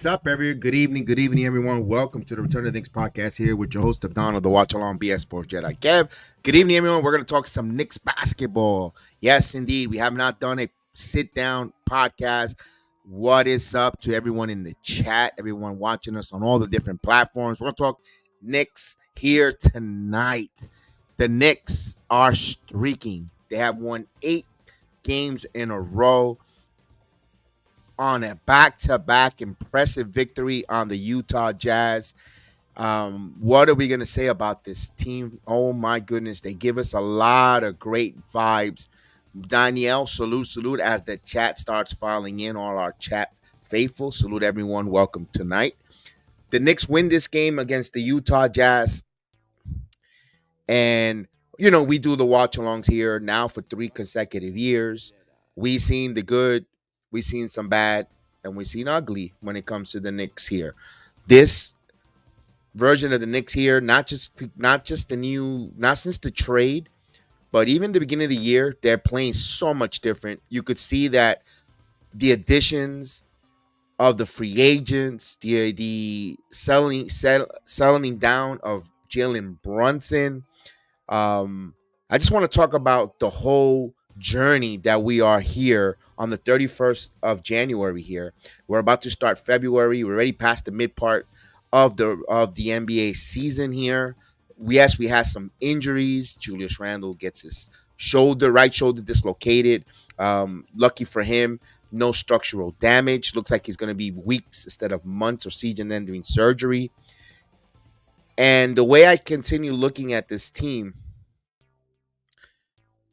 What's up, everyone? Good evening, everyone. Welcome to the Return of the Knicks podcast here with your host of Don of the Watch Along BS Sports Jedi Kev. Good evening, everyone. We're going to talk some Knicks basketball. Yes, indeed. We have not done a sit down podcast. What is up to everyone in the chat, everyone watching us on all the different platforms? We're going to talk Knicks here tonight. The Knicks are streaking. They have won 8 games in a row on a back-to-back impressive victory on the Utah Jazz. What are we going to say about this team? Oh, my goodness. They give us a lot of great vibes. Danielle, salute, as the chat starts filing in, all our chat faithful. Salute, everyone. Welcome tonight. The Knicks win this game against the Utah Jazz. And, we do the watch-alongs here now for 3 consecutive years. We've seen the good, we've seen some bad, and we've seen ugly when it comes to the Knicks here. This version of the Knicks here, not just the new, not since the trade, but even the beginning of the year, they're playing so much different. You could see that the additions of the free agents, the selling down of Jalen Brunson. I just want to talk about the whole journey that we are here on the 31st of January here. We're about to start February. We're already past the mid part of the NBA season here. Yes, we had some injuries. Julius Randle gets his right shoulder dislocated. Lucky for him, no structural damage. Looks like he's going to be weeks instead of months or season-ending surgery. And the way I continue looking at this team,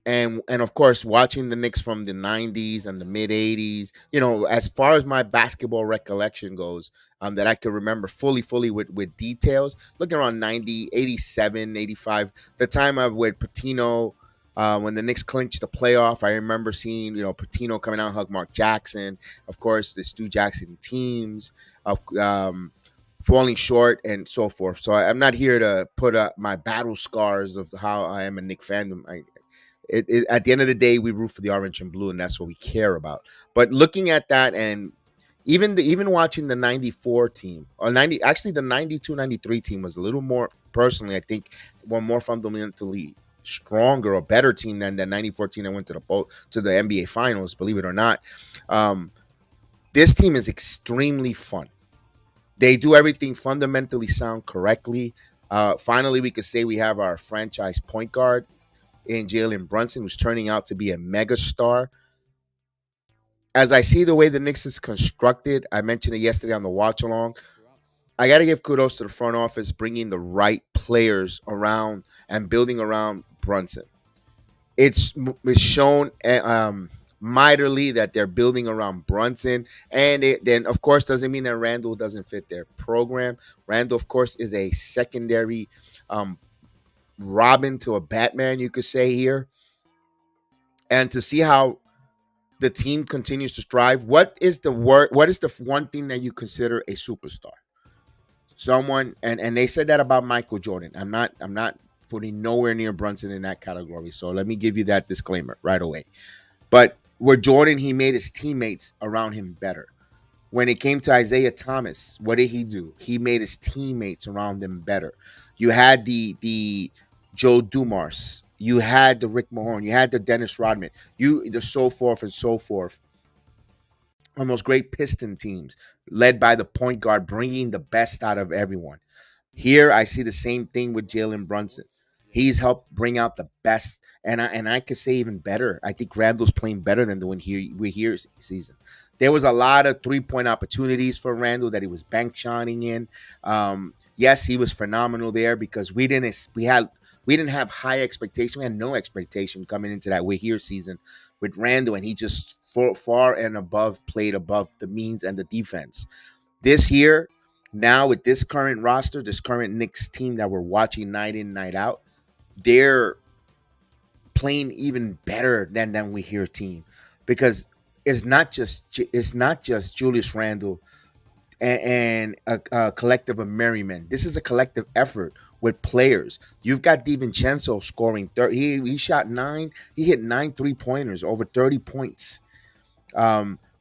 and of course watching the Knicks from the 90s and the mid 80s, as far as my basketball recollection goes, that I could remember fully with details, looking around 90, 87, 85, the time I with Patino, when the Knicks clinched the playoff. I remember seeing, Patino coming out, hug Mark Jackson, of course the Stu Jackson teams of falling short and so forth. So I'm not here to put up my battle scars of how I am a Knicks fandom. At the end of the day, we root for the orange and blue, and that's what we care about. But looking at that, and even watching the 94 team, or 90, actually the 92, 93 team was a little more, personally, I think, one more fundamentally stronger or better team than the 94 team that went to the NBA Finals, believe it or not. This team is extremely fun. They do everything fundamentally sound correctly. Finally, we could say we have our franchise point guard in Jalen Brunson, who's turning out to be a mega star. As I see the way the Knicks is constructed, I mentioned it yesterday on the watch along. I got to give kudos to the front office bringing the right players around and building around Brunson. It's shown mightily that they're building around Brunson, and it then, of course, doesn't mean that Randle doesn't fit their program. Randle, of course, is a secondary Robin to a Batman, you could say here. And to see how the team continues to strive, what is the one thing that you consider a superstar? Someone, and they said that about Michael Jordan. I'm not putting nowhere near Brunson in that category. So let me give you that disclaimer right away. But with Jordan, he made his teammates around him better. When it came to Isaiah Thomas, what did he do? He made his teammates around him better. You had the Joe Dumars, you had the Rick Mahorn, you had the Dennis Rodman, the so forth and so forth. On those great Piston teams, led by the point guard, bringing the best out of everyone. Here, I see the same thing with Jalen Brunson. He's helped bring out the best, and I could say even better. I think Randle's playing better than the one we're here season. There was a lot of 3-point opportunities for Randle that he was bank shining in. Yes, he was phenomenal there because we didn't have high expectation. We had no expectation coming into that we're here season with Randle, and he just far and above played above the means and the defense. This year, now with this current roster, this current Knicks team that we're watching night in, night out, they're playing even better than we hear team, because it's not just Julius Randle and a collective of merrymen. This is a collective effort with players. You've got DiVincenzo scoring 30. He shot 9. He hit 9 3-pointers, over 30 points.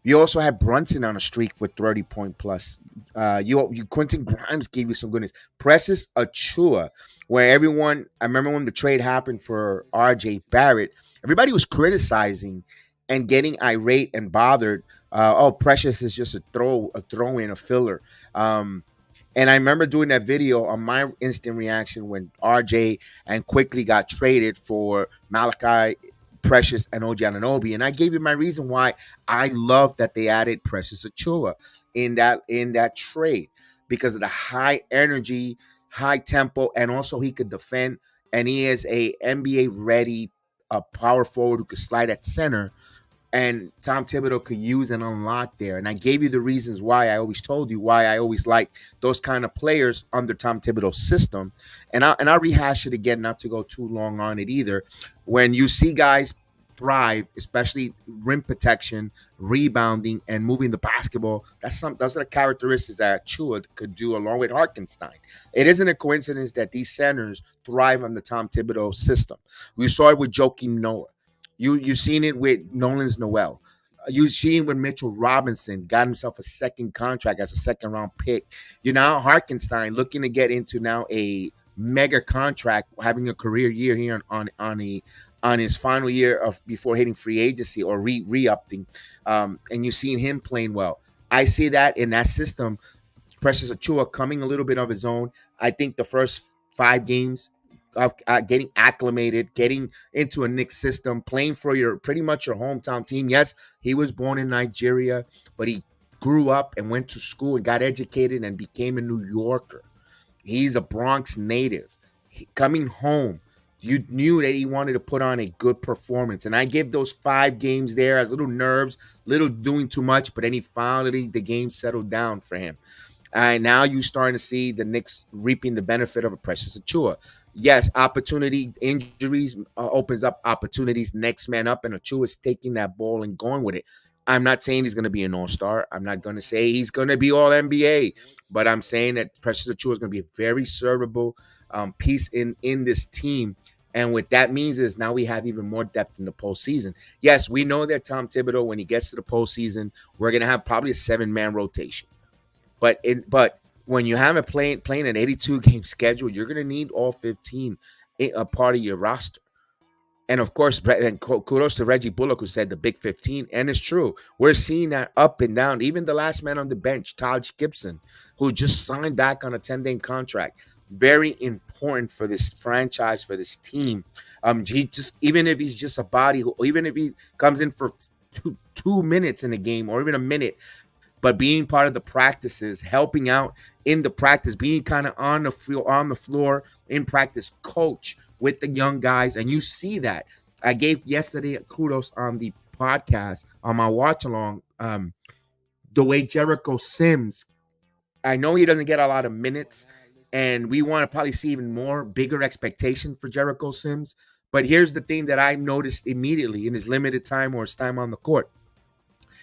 You also had Brunson on a streak with 30-point plus. You Quentin Grimes gave you some goodness. Precious Achiuwa, where everyone, I remember when the trade happened for RJ Barrett, everybody was criticizing and getting irate and bothered. Oh, Precious is just a throw in, a filler. And I remember doing that video on my instant reaction when RJ and quickly got traded for Malachi, Precious, and OG Anunoby. And I gave you my reason why I love that they added Precious Achiuwa in that trade because of the high energy, high tempo, and also he could defend. And he is a NBA ready power forward who could slide at center, and Tom Thibodeau could use and unlock there. And I gave you the reasons why. I always told you why I always like those kind of players under Tom Thibodeau's system. And I'll rehash it again, not to go too long on it either. When you see guys thrive, especially rim protection, rebounding, and moving the basketball, those are the characteristics that Chua could do along with Hartenstein. It isn't a coincidence that these centers thrive on the Tom Thibodeau system. We saw it with Joakim Noah. You've seen it with Nolan's Noel. You've seen when Mitchell Robinson got himself a second contract as a second round pick. You know, Harkenstein looking to get into now a mega contract, having a career year here on his final year of before hitting free agency or re-upping. And you've seen him playing well. I see that in that system. Precious Achua coming a little bit of his own. I think the first 5 games of getting acclimated, getting into a Knicks system, playing for your pretty much your hometown team. Yes, he was born in Nigeria, but he grew up and went to school and got educated and became a New Yorker. He's a Bronx native. Coming home, you knew that he wanted to put on a good performance. And I give those 5 games there as little nerves, little doing too much, but then he finally, the game settled down for him. And now you're starting to see the Knicks reaping the benefit of a Precious Achua. Yes, opportunity, injuries opens up opportunities. Next man up, and Achua is taking that ball and going with it. I'm not saying he's going to be an all-star. I'm not going to say he's going to be all NBA, but I'm saying that Precious Achua is going to be a very servable piece in this team. And what that means is now we have even more depth in the postseason. Yes, we know that Tom Thibodeau, when he gets to the postseason, we're going to have probably a 7-man rotation. But when you have playing an 82 game schedule, you're going to need all 15 a part of your roster. And of course, and kudos to Reggie Bullock, who said the big 15. And it's true. We're seeing that up and down. Even the last man on the bench, Taj Gibson, who just signed back on a 10-day contract. Very important for this franchise, for this team. He just, even if he's just a body, even if he comes in for 2 minutes in a game or even a minute, but being part of the practices, helping out in the practice, being kind of on the floor in practice, coach with the young guys, and you see that. I gave yesterday kudos on the podcast on my watch along. The way Jericho Sims, I know he doesn't get a lot of minutes, and we want to probably see even more bigger expectation for Jericho Sims. But here's the thing that I noticed immediately in his limited time or his time on the court.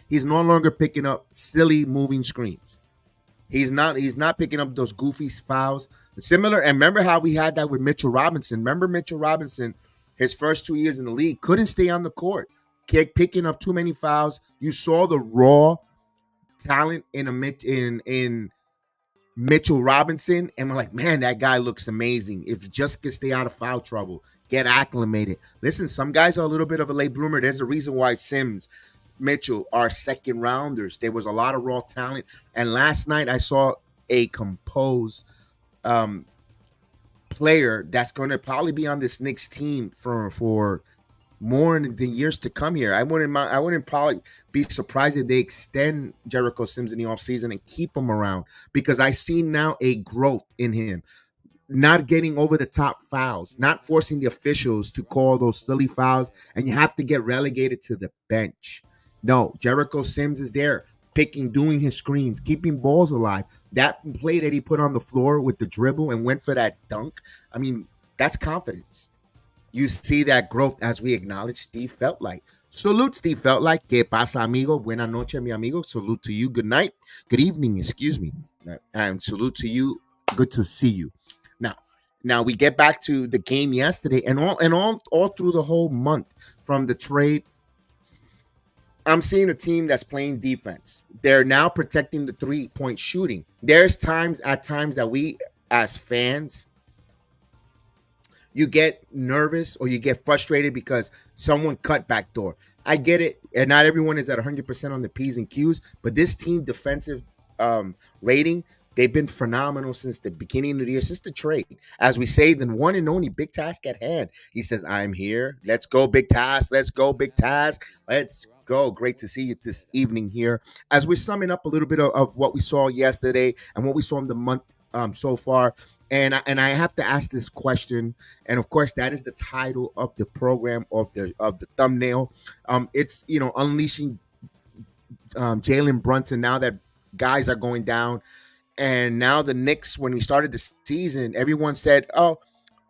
He's no longer picking up silly moving screens. He's not picking up those goofy fouls. Similar, and remember how we had that with Mitchell Robinson. Remember Mitchell Robinson, his first 2 years in the league, couldn't stay on the court, picking up too many fouls. You saw the raw talent in Mitchell Robinson, and we're like, man, that guy looks amazing. If you just can stay out of foul trouble, get acclimated. Listen, some guys are a little bit of a late bloomer. There's a reason why Sims, Mitchell are second rounders. There was a lot of raw talent. And last night I saw a composed um, player that's going to probably be on this Knicks team for more in the years to come here. I wouldn't probably be surprised if they extend Jericho Sims in the offseason and keep him around because I see now a growth in him. Not getting over the top fouls, not forcing the officials to call those silly fouls, and you have to get relegated to the bench. No, Jericho Sims is there, doing his screens, keeping balls alive. That play that he put on the floor with the dribble and went for that dunk, I mean, that's confidence. You see that growth as we acknowledge Steve felt like. Salute, Steve felt like. Que pasa, amigo? Buena noche, mi amigo. Salute to you. Good night. Good evening, excuse me. And salute to you. Good to see you. Now, now we get back to the game yesterday and all through the whole month from the trade. I'm seeing a team that's playing defense. They're now protecting the 3-point shooting. There's times that we as fans, you get nervous or you get frustrated because someone cut back door. I get it, and not everyone is at 100% on the P's and Q's, but this team defensive rating, they've been phenomenal since the beginning of the year, since the trade. As we say, the one and only Big Task at hand. He says, I'm here. Let's go, Big Task. Let's go, Big Task. Let's go. Great to see you this evening here. As we're summing up a little bit of what we saw yesterday and what we saw in the month so far. And I have to ask this question, and of course, that is the title of the program of the thumbnail. It's unleashing Jalen Brunson. Now that guys are going down, and now the Knicks. When we started the season, everyone said, "Oh,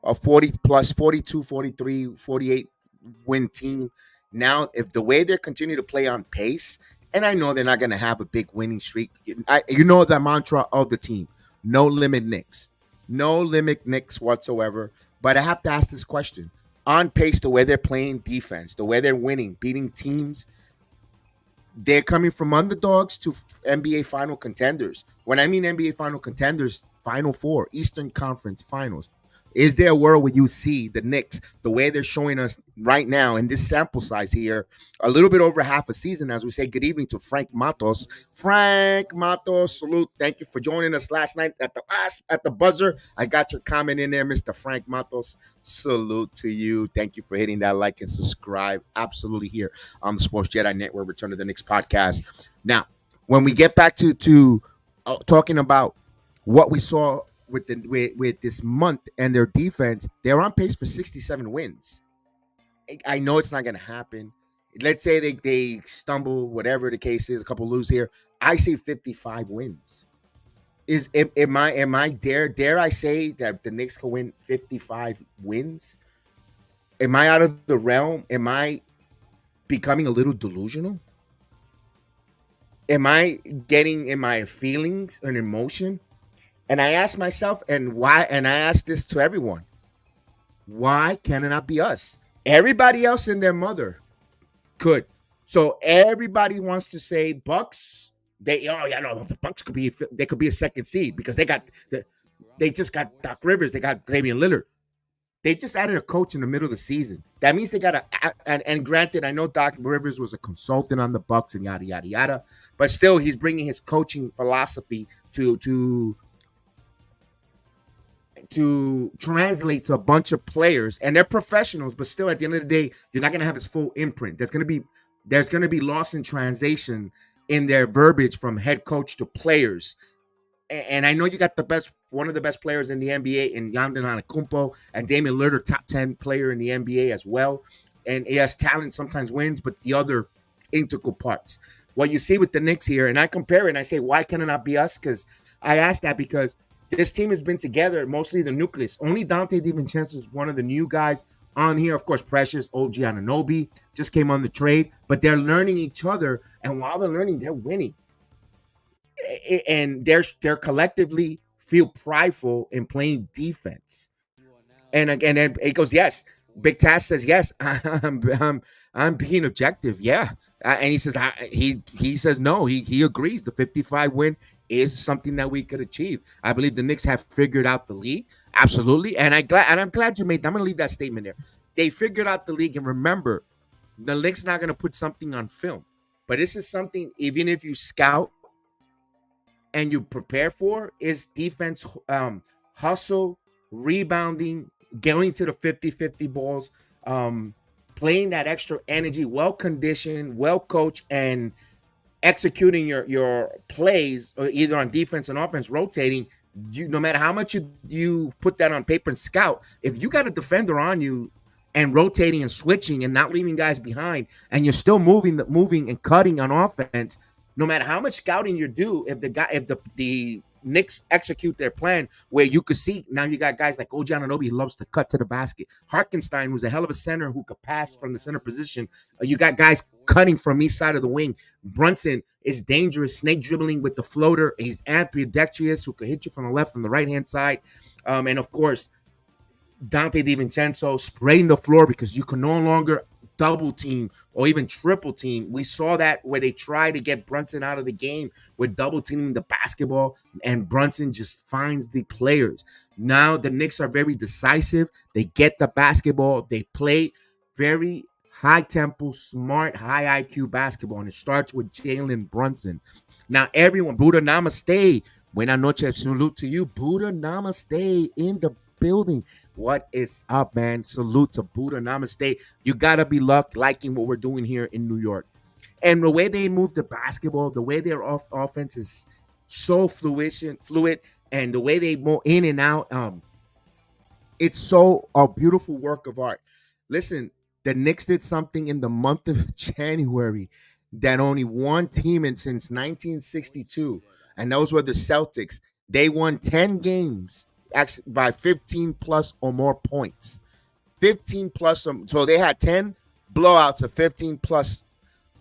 a 40 plus 42, 43, 48 win team." Now, if the way they're continuing to play on pace, and I know they're not going to have a big winning streak, the mantra of the team: no limit Knicks. No limit Knicks whatsoever. But I have to ask this question. On pace, the way they're playing defense, the way they're winning, beating teams, they're coming from underdogs to NBA final contenders. When I mean NBA final contenders, Final Four, Eastern Conference Finals. Is there a world where you see the Knicks, the way they're showing us right now in this sample size here, a little bit over half a season, as we say good evening to Frank Matos. Frank Matos, salute. Thank you for joining us last night at the buzzer. I got your comment in there, Mr. Frank Matos. Salute to you. Thank you for hitting that like and subscribe. Absolutely here on the Sports Jedi Network, Return to the Knicks podcast. Now, when we get back to talking about what we saw with this month and their defense, they're on pace for 67 wins. I know it's not going to happen. Let's say they stumble, whatever the case is, a couple lose here. I say 55 wins. Am I dare I say that the Knicks can win 55 wins? Am I out of the realm? Am I becoming a little delusional? Am I getting in my feelings and emotion? And I ask myself, and why? And I ask this to everyone: why can it not be us? Everybody else and their mother could. So everybody wants to say Bucks. The Bucks could be a second seed because they just got Doc Rivers, they got Damian Lillard. They just added a coach in the middle of the season. That means they got and granted, I know Doc Rivers was a consultant on the Bucks and yada yada yada, but still, he's bringing his coaching philosophy to translate to a bunch of players, and they're professionals, but still at the end of the day, you're not going to have his full imprint. There's going to be loss in translation in their verbiage from head coach to players. And I know you got one of the best players in the NBA in Giannis Antetokounmpo, and Damian Lillard, top 10 player in the NBA as well. And he has talent, sometimes wins, but the other integral parts. What you see with the Knicks here, and I compare it and I say, why can it not be us? Because I ask that because this team has been together, mostly the nucleus. Only Donte DiVincenzo is one of the new guys on here. Of course, Precious, OG Anunoby just came on the trade, but they're learning each other. And while they're learning, they're winning. And they're collectively feel prideful in playing defense. And again, it goes, yes. Big Task says, yes, I'm being objective. Yeah. And he says, he says, no, he agrees. The 55 win is something that we could achieve. I believe the Knicks have figured out the league. Absolutely. And I'm glad you made that. I'm going to leave that statement there. They figured out the league. And remember, the Knicks not going to put something on film. But this is something, even if you scout and you prepare for, is defense, hustle, rebounding, going to the 50-50 balls, playing that extra energy, well-conditioned, well-coached, and executing your plays, or either on defense and offense, rotating. No matter how much you put that on paper and scout, if you got a defender on you and rotating and switching and not leaving guys behind, and you're still moving and cutting on offense, no matter how much scouting you do, if the Knicks execute their plan, where you could see now you got guys like OG Anunoby, who loves to cut to the basket. Hartenstein, who's a hell of a center who could pass from the center position. You got guys cutting from each side of the wing. Brunson is dangerous, snake dribbling with the floater. He's ambidextrous, who could hit you from the left and the right-hand side. And, of course, Donte DiVincenzo spreading the floor because you can no longer double team or even triple team. We saw that where they try to get Brunson out of the game with double teaming the basketball, and Brunson just finds the players. Now the Knicks are very decisive. They get the basketball. They play very high tempo, smart, high IQ basketball, and it starts with Jalen Brunson. Now everyone, Buddha Namaste. Buenas noches, salute to you, Buddha Namaste in the building. What is up, man? Salute to Buddha Namaste. You gotta be liking what we're doing here in New York. And the way they move the basketball, the way their offense is so fluid, and the way they move in and out, it's so a beautiful work of art. Listen, the Knicks did something in the month of January that only one team in since 1962, and those were the Celtics. They won 10 games actually by 15 plus or more points. 15 plus, so they had 10 blowouts of 15 plus,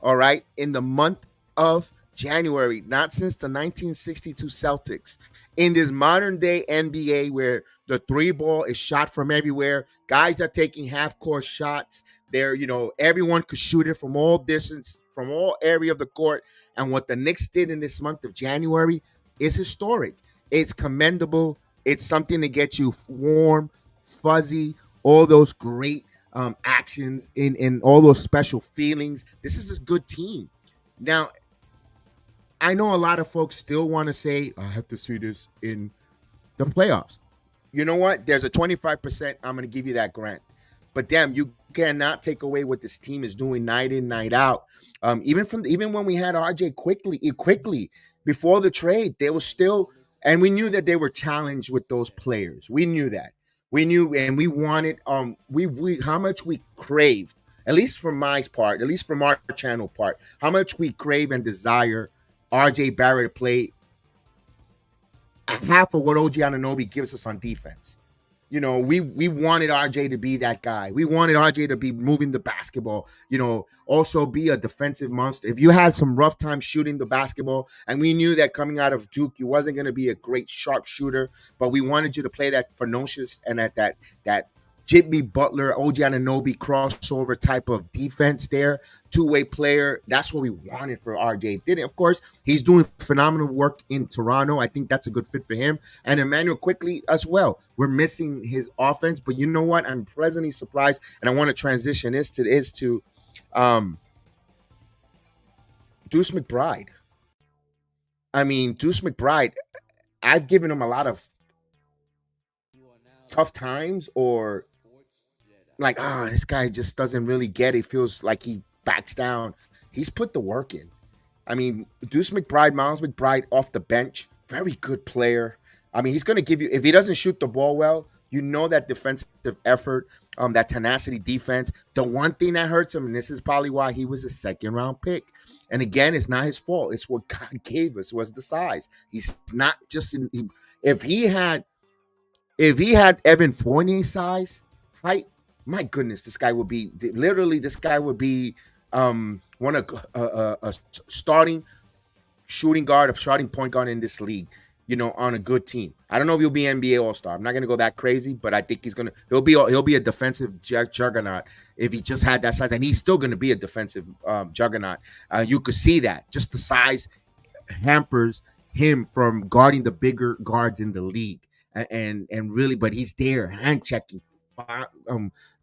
all right, in the month of January, not since the 1962 Celtics. In this modern day NBA where the three ball is shot from everywhere, guys are taking half court shots. There, everyone could shoot it from all distance, from all area of the court. And what the Knicks did in this month of January is historic. It's commendable. It's something to get you warm, fuzzy, all those great actions in all those special feelings. This is a good team. Now, I know a lot of folks still want to say, I have to see this in the playoffs. You know what? There's a 25%. I'm going to give you that grant. But damn, you cannot take away what this team is doing night in, night out. Even when we had RJ quickly before the trade, they were still, and we knew that they were challenged with those players. We knew that. We knew, and we wanted we how much we craved, at least from my part, at least from our channel part, how much we crave and desire RJ Barrett to play half of what OG Anunoby gives us on defense. We wanted RJ to be that guy. We wanted RJ to be moving the basketball, also be a defensive monster. If you had some rough time shooting the basketball, and we knew that coming out of Duke, you wasn't going to be a great sharp shooter, but we wanted you to play that ferocious and at that Jimmy Butler, OG Anunoby crossover type of defense there, two-way player. That's what we wanted for RJ. Did it? Of course, he's doing phenomenal work in Toronto. I think that's a good fit for him. And Emmanuel quickly as well. We're missing his offense, but you know what? I'm pleasantly surprised, and I want to transition this to Deuce McBride. I mean, Deuce McBride, I've given him a lot of tough times, or like, this guy just doesn't really get it. Feels like he backs down. He's put the work in. I mean, Deuce McBride, Miles McBride off the bench, very good player. I mean, he's going to give you, if he doesn't shoot the ball well, that defensive effort, that tenacity defense. The one thing that hurts him, and this is probably why he was a second round pick. And again, it's not his fault. It's what God gave us, was the size. He's not just if he had Evan Fournier's size, height, my goodness, this guy would be one of a starting shooting guard, a starting point guard in this league, on a good team. I don't know if he'll be NBA All-Star. I'm not gonna go that crazy, but I think he'll be a defensive juggernaut if he just had that size, and he's still gonna be a defensive juggernaut. You could see that just the size hampers him from guarding the bigger guards in the league, and really, but he's there hand checking,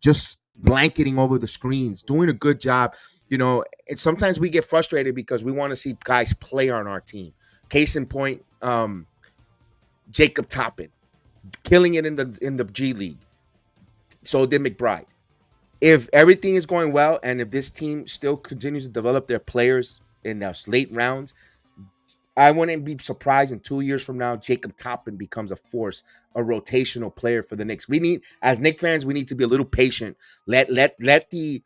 just blanketing over the screens, doing a good job. And sometimes we get frustrated because we want to see guys play on our team. Case in point, Jacob Toppin, killing it in the G League. So did McBride. If everything is going well, and if this team still continues to develop their players in those late rounds, I wouldn't be surprised in 2 years from now, Jacob Toppin becomes a force, a rotational player for the Knicks. We need, as Knicks fans, we need to be a little patient. Let the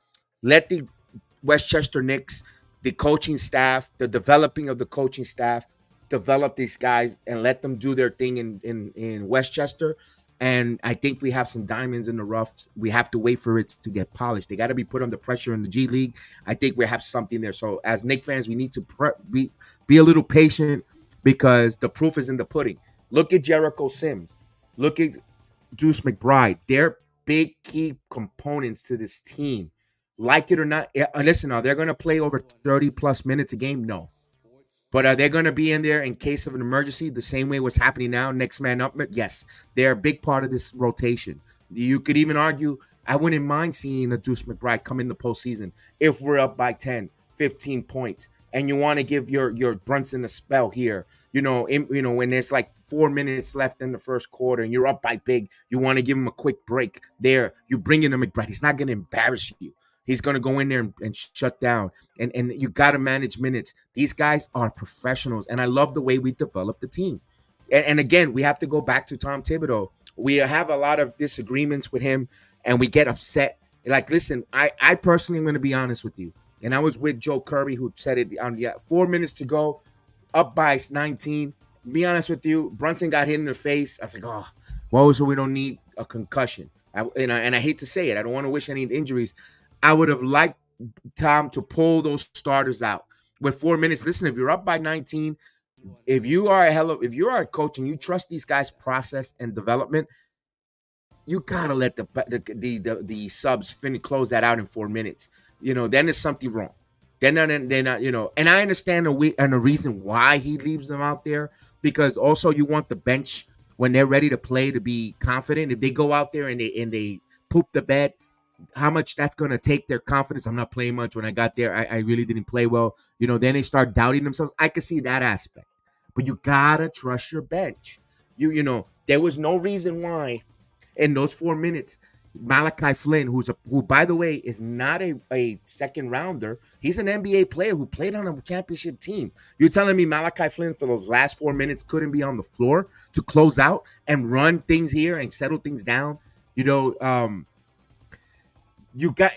Westchester Knicks, the coaching staff, the developing of the coaching staff, develop these guys and let them do their thing in Westchester. And I think we have some diamonds in the rough. We have to wait for it to get polished. They got to be put under pressure in the G League. I think we have something there. So as Knicks fans, we need to be a little patient, because the proof is in the pudding. Look at Jericho Sims. Look at Deuce McBride. They're big key components to this team. Like it or not, listen, are they going to play over 30 plus minutes a game? No. But are they going to be in there in case of an emergency the same way what's happening now? Next man up? Yes. They're a big part of this rotation. You could even argue I wouldn't mind seeing a Deuce McBride come in the postseason if we're up by 10, 15 points, and you want to give your Brunson a spell here. When there's like 4 minutes left in the first quarter and you're up by big, you want to give him a quick break there. You bring in a McBride. He's not going to embarrass you. He's going to go in there and shut down. And you got to manage minutes. These guys are professionals, and I love the way we develop the team. And again, we have to go back to Tom Thibodeau. We have a lot of disagreements with him, and we get upset. Like, listen, I personally am going to be honest with you, and I was with Joe Kirby, who said it on 4 minutes to go, up by 19. Be honest with you, Brunson got hit in the face. I was like, oh, well, so we don't need a concussion. And I hate to say it. I don't want to wish any injuries. I would have liked Tom to pull those starters out with 4 minutes. Listen, if you're up by 19, if you are a coach and you trust these guys' process and development, you gotta let the subs close that out in 4 minutes. Then there's something wrong. They're not. And I understand the reason why he leaves them out there, because also you want the bench when they're ready to play to be confident. If they go out there and they poop the bed, how much that's going to take their confidence. I'm not playing much. When I got there, I really didn't play well. Then they start doubting themselves. I can see that aspect. But you got to trust your bench. There was no reason why in those 4 minutes, Malachi Flynn, who by the way is not a second rounder, he's an NBA player who played on a championship team. You're telling me Malachi Flynn for those last 4 minutes couldn't be on the floor to close out and run things here and settle things down? You got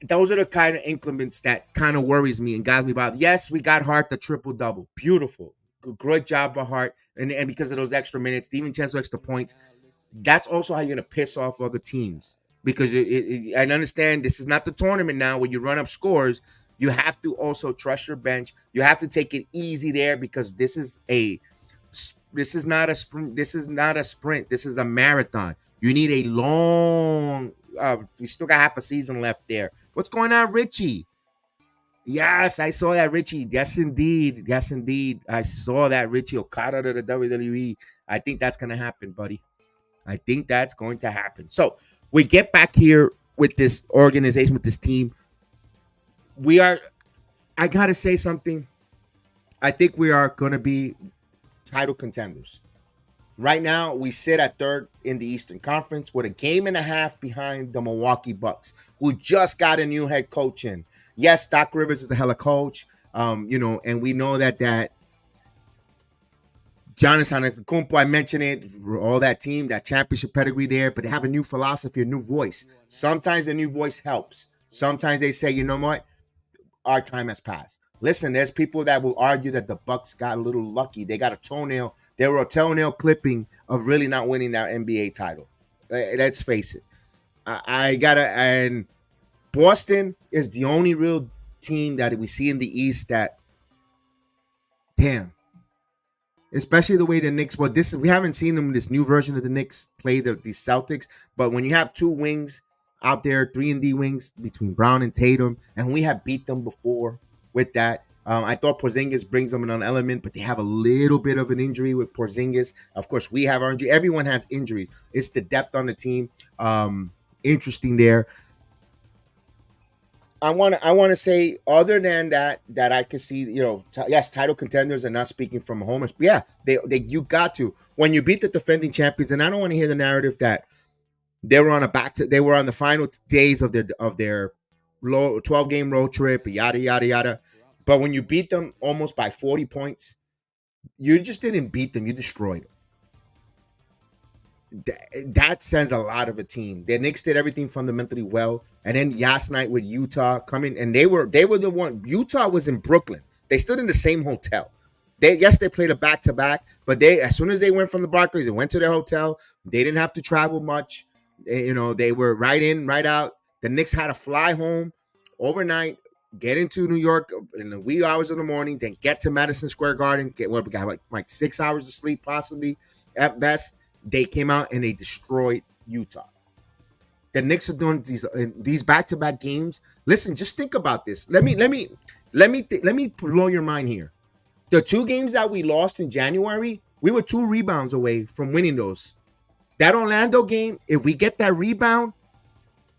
those are the kind of increments that kind of worries me and guys me about. Yes, we got Hart the triple double, beautiful, great job for Hart, and because of those extra minutes, DiVincenzo extra points. That's also how you're gonna piss off other teams, because I understand this is not the tournament now where you run up scores. You have to also trust your bench. You have to take it easy there, because this is not a sprint. This is not a sprint. This is a marathon. You need a long. We still got half a season left there. What's going on, Richie? Yes, I saw that, Richie. Yes, indeed. Yes, indeed. I saw that, Richie. Okada to the WWE. I think that's going to happen, buddy. I think that's going to happen. So we get back here with this organization, with this team. I got to say something. I think we are going to be title contenders. Right now, we sit at third in the Eastern Conference with a game and a half behind the Milwaukee Bucks, who just got a new head coach in. Yes, Doc Rivers is a hella coach, and we know that Giannis Antetokounmpo, I mentioned it, all that team, that championship pedigree there, but they have a new philosophy, a new voice. Sometimes the new voice helps. Sometimes they say, you know what, our time has passed. Listen, there's people that will argue that the Bucks got a little lucky. They got a toenail. They were a toenail clipping of really not winning that NBA title. Let's face it. And Boston is the only real team that we see in the East that, damn, especially the way the Knicks. Well, we haven't seen them, this new version of the Knicks play the Celtics. But when you have two wings out there, 3-and-D wings between Brown and Tatum, and we have beat them before with that. I thought Porzingis brings them an element, but they have a little bit of an injury with Porzingis. Of course, we have our injury. Everyone has injuries. It's the depth on the team. Interesting there. I want to say, other than that I could see, yes, title contenders, and not speaking from a homer. Yeah, they you got to, when you beat the defending champions, and I don't want to hear the narrative that they were on the final days of their 12-game road trip, yada yada yada. But when you beat them almost by 40 points, you just didn't beat them, you destroyed them. That says a lot of a team. The Knicks did everything fundamentally well, and then last night with Utah coming, and they were the one. Utah was in Brooklyn. They stood in the same hotel. They played a back-to-back, but as soon as they went from the Barclays, they went to their hotel. They didn't have to travel much. They were right in, right out. The Knicks had to fly home overnight, get into New York in the wee hours of the morning, then get to Madison Square Garden, we got like 6 hours of sleep possibly at best. They came out and they destroyed Utah. The Knicks are doing these back-to-back games. Listen, just think about this. Let me blow your mind here. The two games that we lost in January, we were 2 rebounds away from winning those. That Orlando game, if we get that rebound,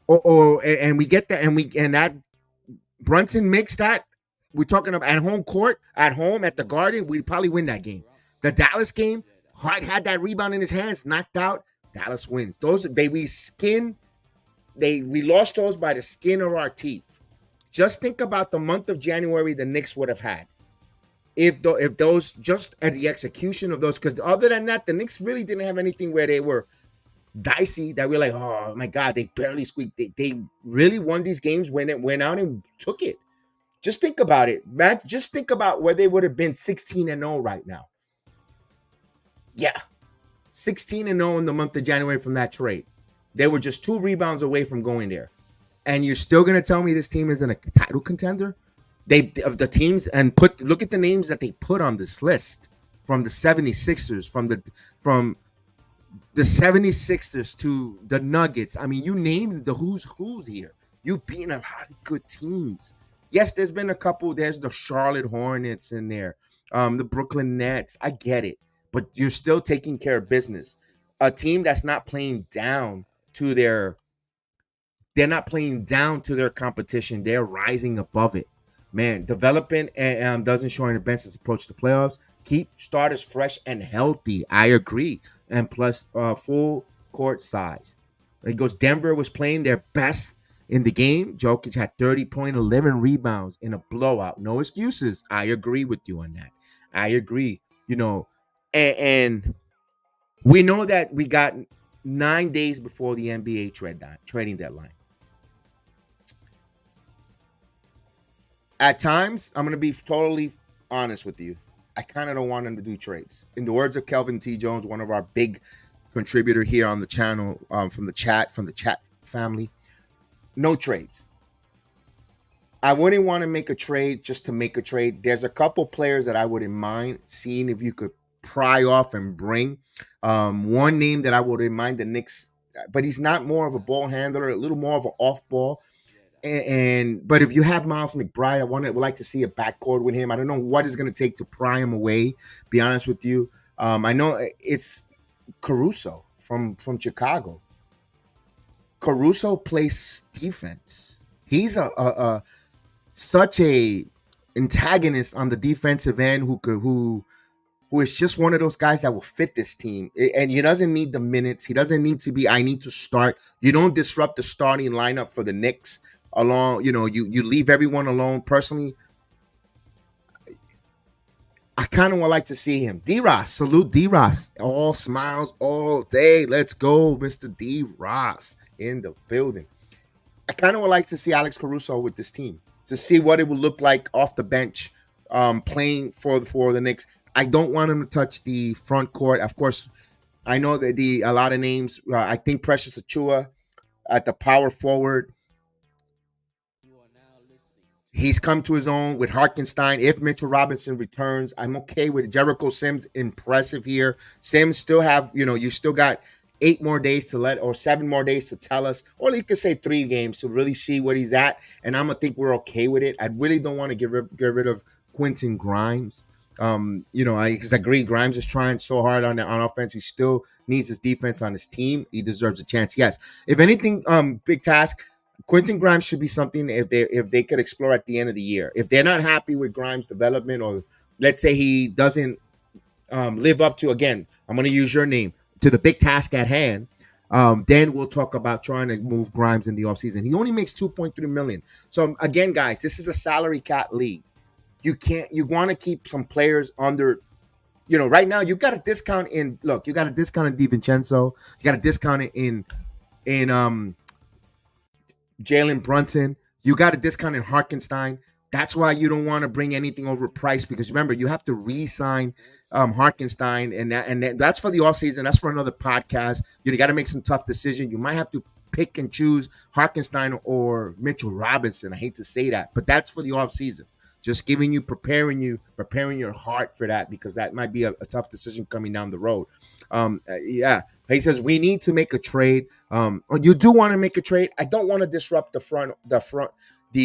or and we get that, and that Brunson makes that, we're talking about at home court, at home at the Garden, we probably win that game. The Dallas game, Hart had that rebound in his hands, knocked out. Dallas wins. Those we lost those by the skin of our teeth. Just think about the month of January the Knicks would have had if those just at the execution of those. Because other than that, the Knicks really didn't have anything where they were dicey that we're like, oh my God, they barely squeaked. They really won these games when it went out and took it. Just think about it, Matt. Just think about where they would have been 16-0 right now. Yeah, 16-0 in the month of January from that trade. They were just 2 rebounds away from going there. And you're still going to tell me this team isn't a title contender? They of the teams and look at the names that they put on this list, from the 76ers, from the 76ers to the Nuggets. I mean, you name the who's here. You've beaten a lot of good teams. Yes, there's been a couple. There's the Charlotte Hornets in there, the Brooklyn Nets. I get it, but you're still taking care of business. A team that's not playing down to they're not playing down to their competition. They're rising above it. Man, developing and doesn't show any advances approach to playoffs. Keep starters fresh and healthy. I agree. And plus, full court size. It goes, Denver was playing their best in the game. Jokic had 30.11 rebounds in a blowout. No excuses. I agree with you on that. I agree. And we know that we got 9 days before the NBA trading deadline. At times, I'm going to be totally honest with you. I kind of don't want them to do trades. In the words of Kelvin T. Jones, one of our big contributor here on the channel, from the chat family, no trades. I wouldn't want to make a trade just to make a trade. There's a couple players that I wouldn't mind seeing if you could pry off and bring. One name that I wouldn't mind, the Knicks, but he's not more of a ball handler, a little more of an off ball. But if you have Miles McBride, would like to see a backcourt with him. I don't know what it's going to take to pry him away. Be honest with you, I know it's Caruso from Chicago. Caruso plays defense. He's such a antagonist on the defensive end who is just one of those guys that will fit this team. And he doesn't need the minutes. He doesn't need to be, I need to start. You don't disrupt the starting lineup for the Knicks alone. You leave everyone alone. Personally, I kind of would like to see him. D-Ross, salute D-Ross. All smiles all day. Let's go, Mr. D-Ross in the building. I kind of would like to see Alex Caruso with this team to see what it would look like off the bench, playing for the Knicks. I don't want him to touch the front court. Of course, I know that a lot of names. I think Precious Achiuwa at the power forward. He's come to his own with Hartenstein. If Mitchell Robinson returns, I'm okay with it. Jericho Sims, impressive here. Sims still have, you still got 8 more days or 7 more days to tell us, or you could say 3 games to really see what he's at. And I'm gonna think we're okay with it. I really don't want to get rid of Quentin Grimes. Because I agree, Grimes is trying so hard on offense. He still needs his defense on his team. He deserves a chance. Yes. If anything, big task. Quentin Grimes should be something if they could explore at the end of the year. If they're not happy with Grimes' development, or let's say he doesn't live up to, again, I'm going to use your name, to the big task at hand, then we'll talk about trying to move Grimes in the offseason. He only makes $2.3 million. So again, guys, this is a salary cap league. You want to keep some players under, right now you got a discount in, you got a discount in DiVincenzo. You got a discount in Jalen Brunson. You got a discount in Hartenstein. That's why you don't want to bring anything over price, because remember, you have to re-sign Hartenstein, and that's for the offseason. That's for another podcast. You got to make some tough decisions. You might have to pick and choose Hartenstein or Mitchell Robinson. I hate to say that, but that's for the offseason. Just giving preparing your heart for that, because that might be a tough decision coming down the road. Yeah. He says we need to make a trade. You do want to make a trade. I don't want to disrupt the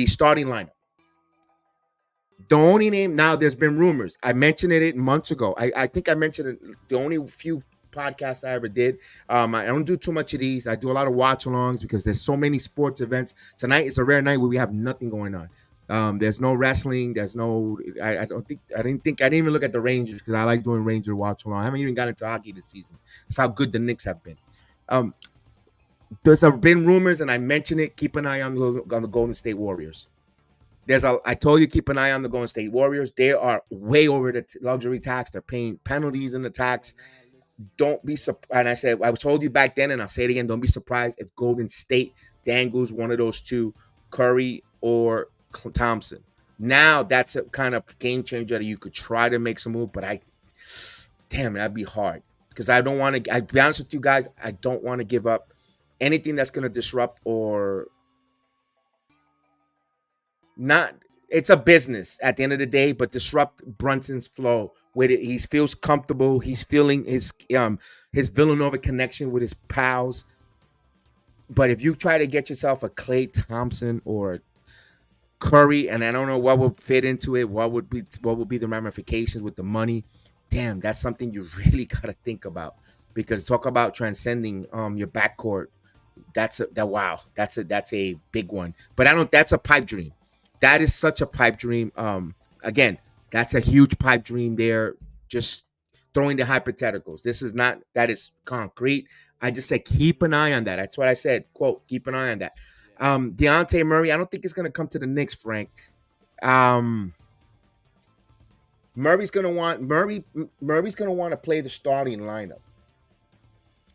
starting lineup. The only name now, there's been rumors. I mentioned it months ago. I think I mentioned it the only few podcasts I ever did. I don't do too much of these. I do a lot of watch alongs because there's so many sports events. Tonight is a rare night where we have nothing going on. There's no wrestling. There's no. I didn't even look at the Rangers because I like doing Ranger watch along. I haven't even got into hockey this season. That's how good the Knicks have been. Um, there's been rumors, and I mentioned it. Keep an eye on the Golden State Warriors. I told you, keep an eye on the Golden State Warriors. They are way over the luxury tax. They're paying penalties in the tax. Don't be surprised. And I told you back then, and I'll say it again. Don't be surprised if Golden State dangles one of those two, Curry or Thompson. Now that's a kind of game changer that you could try to make some move, but damn, that'd be hard because I don't want to. I'll be honest with you guys. I don't want to give up anything that's going to disrupt or not. It's a business at the end of the day, but disrupt Brunson's flow with it. He feels comfortable. He's feeling his Villanova connection with his pals. But if you try to get yourself a Klay Thompson or Curry, and I don't know what would fit into it, what would be the ramifications with the money. Damn, that's something you really gotta think about. Because talk about transcending your backcourt. That's a big one. But I don't that's a pipe dream. That is such a pipe dream. Again, that's a huge pipe dream there. Just throwing the hypotheticals. This is not that is concrete. I just said keep an eye on that. That's what I said. Quote, keep an eye on that. Deontay Murray, I don't think it's gonna come to the Knicks, Frank. Um Murray's gonna want to play the starting lineup.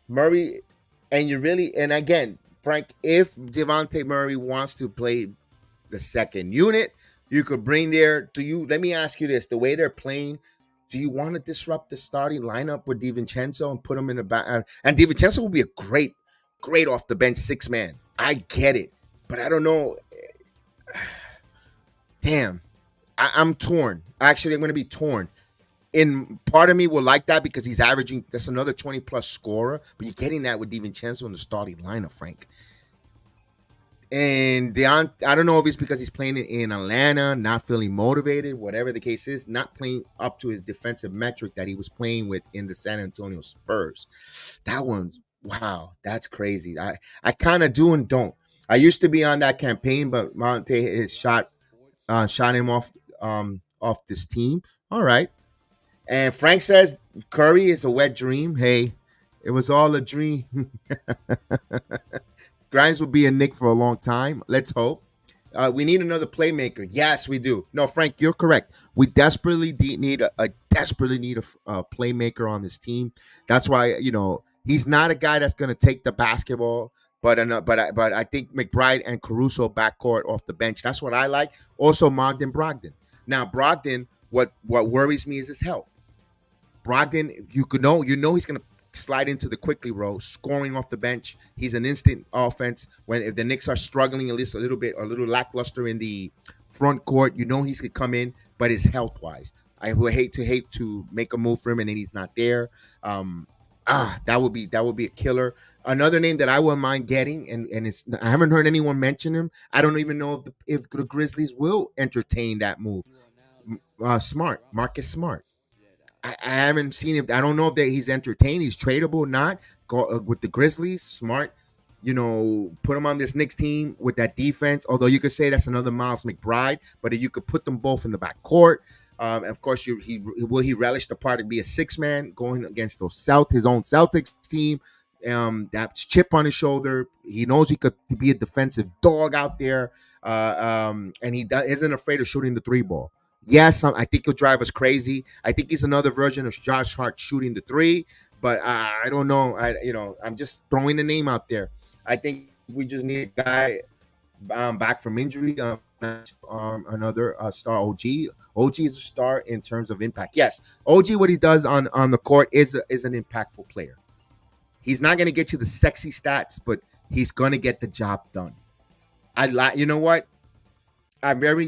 Murray, and again, Frank, if Devontae Murray wants to play the second unit, you could bring there. Let me ask you this: the way they're playing, do you want to disrupt the starting lineup with DiVincenzo and put him in the back? And DiVincenzo will be a great off the bench six man. I get it, but I don't know. Damn, I'm torn. Actually, I'm going to be torn. And part of me will like that because he's averaging. That's another 20 plus scorer, but you're getting that with DiVincenzo in the starting lineup, Frank. And I don't know if it's because he's playing in Atlanta, not feeling motivated, whatever the case is, not playing up to his defensive metric that he was playing with in the San Antonio Spurs. That one's wow, that's crazy. I kind of do and don't. I used to be on that campaign, but Monte has shot him off this team. All right. And Frank says Curry is a wet dream. Hey, it was all a dream. Grimes will be a Knick for a long time. Let's hope. We need another playmaker. Yes, we do. No, Frank, you're correct. We desperately need a playmaker on this team. That's why he's not a guy that's going to take the basketball. But I think McBride and Caruso backcourt off the bench. That's what I like. Also, Brogdon. Now, Brogdon, what worries me is his health. Brogdon, he's going to slide into the quickly row, scoring off the bench. He's an instant offense. If the Knicks are struggling at least a little lackluster in the front court, he's gonna come in. But his health wise, I would hate to make a move for him and then he's not there. That would be a killer. Another name that I wouldn't mind getting, and I haven't heard anyone mention him. I don't even know if the Grizzlies will entertain that move. Marcus Smart. I haven't seen him. I don't know if he's entertained. He's tradable or not. With the Grizzlies, Smart, put him on this Knicks team with that defense. Although you could say that's another Miles McBride, but if you could put them both in the back court. Of course, he relish the part to be a six man going against his own Celtics team. That chip on his shoulder. He knows he could be a defensive dog out there, and he isn't afraid of shooting the three ball. Yes, I think he'll drive us crazy. I think he's another version of Josh Hart shooting the three, but I don't know. I'm just throwing the name out there. I think we just need a guy back from injury. Another star, OG. OG is a star in terms of impact. Yes, OG, what he does on the court is an impactful player. He's not going to get you the sexy stats, but he's going to get the job done. You know what? I'm very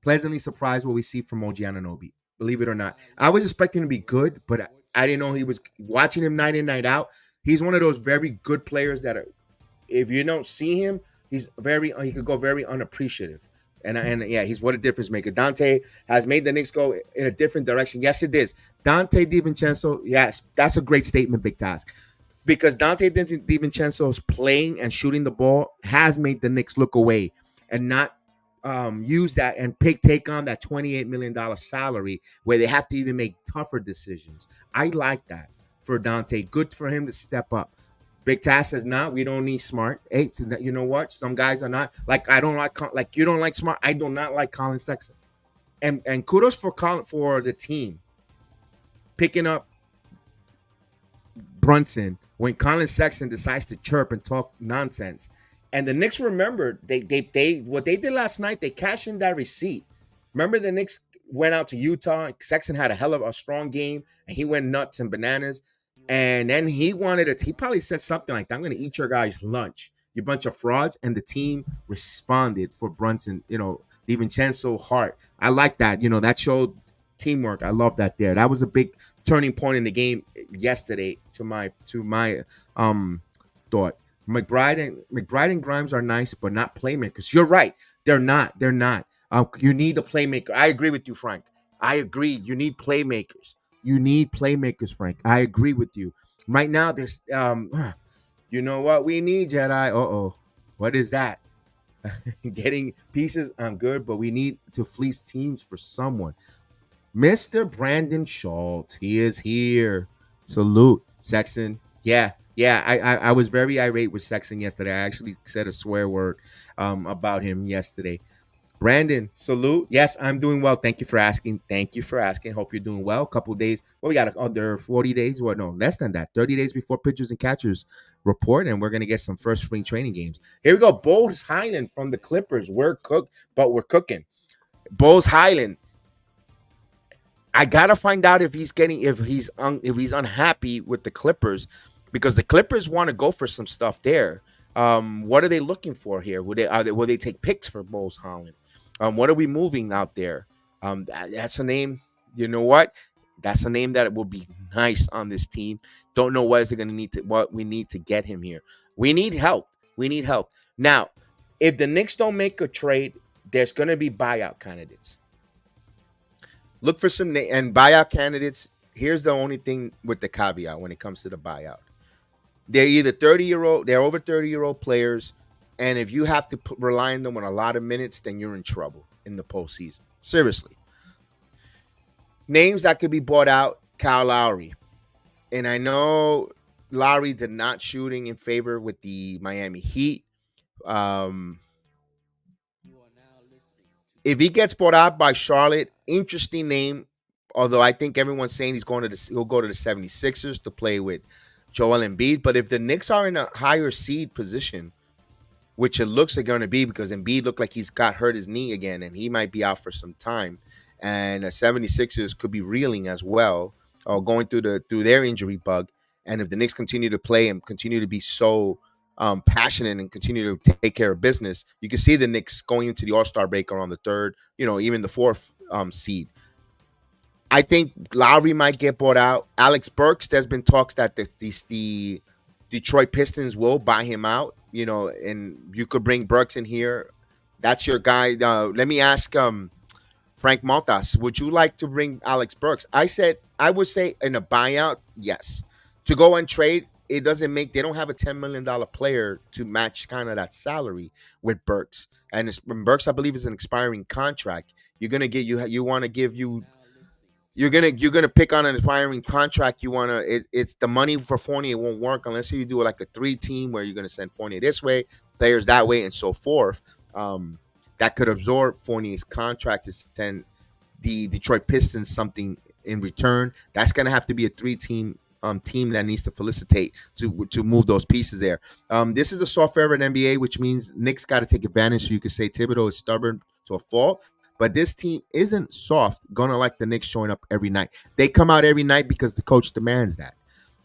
pleasantly surprised what we see from OG Anunoby. Believe it or not, I was expecting him to be good, but I didn't know he was. Watching him night in night out, he's one of those very good players that are, if you don't see him, he could go very unappreciative. And yeah, he's what a difference maker. Donte has made the Knicks go in a different direction. Yes, it is. Donte DiVincenzo, yes, that's a great statement, Big Task. Because Donte DiVincenzo's playing and shooting the ball has made the Knicks look away and not use that and take on that $28 million salary where they have to even make tougher decisions. I like that for Donte. Good for him to step up. Big Task says, "Nah, we don't need Smart." Hey, you know what? Some guys are not like I don't like you don't like Smart. I do not like Colin Sexton, and kudos for the team picking up Brunson when Colin Sexton decides to chirp and talk nonsense. And the Knicks remembered they what they did last night. They cashed in that receipt. Remember the Knicks went out to Utah. Sexton had a hell of a strong game, and he went nuts and bananas. And then he probably said something like, "I'm going to eat your guys' lunch, you bunch of frauds." And the team responded for Brunson, DiVincenzo, Hart. I like that. That showed teamwork. I love that there. That was a big turning point in the game yesterday to my thought. McBride and Grimes are nice, but not playmakers. You're right. They're not. You need a playmaker. I agree with you, Frank. I agree. You need playmakers. Frank. I agree with you. Right now, there's you know what we need, Jedi? Uh-oh. What is that? Getting pieces, I'm good, but we need to fleece teams for someone. Mr. Brandon Schultz, he is here. Salute, Sexton. Yeah. I was very irate with Sexton yesterday. I actually said a swear word about him yesterday. Brandon, salute. Yes, I'm doing well. Thank you for asking. Hope you're doing well. A couple of days. Well, we got under 40 days. Well, no, less than that. 30 days before pitchers and catchers report, and we're going to get some first spring training games. Here we go. Bowles Highland from the Clippers. We're cooking. Bowles Highland. I gotta find out if he's unhappy with the Clippers, because the Clippers want to go for some stuff there. What are they looking for here? Will they take picks for Bowles Holland? What are we moving out there? That's a name. You know what? That's a name that will be nice on this team. Don't know what we need to get him here. We need help. Now, if the Knicks don't make a trade, there's gonna be buyout candidates. Look for some and buyout candidates. Here's the only thing with the caveat when it comes to the buyout. They're either 30-year-old, they're over 30-year-old players, and if you have to rely on them on a lot of minutes, then you're in trouble in the postseason. Seriously. Names that could be bought out, Kyle Lowry. And I know Lowry did not shooting in favor with the Miami Heat. If he gets bought out by Charlotte, interesting name. Although I think everyone's saying he'll go to the 76ers to play with Joel Embiid. But if the Knicks are in a higher seed position, which it looks like going to be because Embiid looked like he's got hurt his knee again and he might be out for some time. And the 76ers could be reeling as well, or going through their injury bug. And if the Knicks continue to play and continue to be so passionate and continue to take care of business, you can see the Knicks going into the All-Star break around the third, even the fourth seed. I think Lowry might get bought out. Alex Burks, there's been talks that the Detroit Pistons will buy him out, and you could bring Burks in here. That's your guy. Let me ask Frank Montas, would you like to bring Alex Burks? I would say in a buyout, yes. To go and trade, they don't have a $10 million player to match kind of that salary with Burks. And Burks, I believe, is an expiring contract. You're gonna get you're gonna pick on an expiring contract. It's the money for Fournier won't work unless you do like a 3-team where you're gonna send Fournier this way, players that way, and so forth. That could absorb Fournier's contract to send the Detroit Pistons something in return. That's gonna have to be a 3-team team that needs to felicitate to move those pieces there. This is a soft era in NBA, which means Knicks got to take advantage. So you could say Thibodeau is stubborn to a fault, but this team isn't soft. Gonna like the Knicks showing up every night. They come out every night because the coach demands that.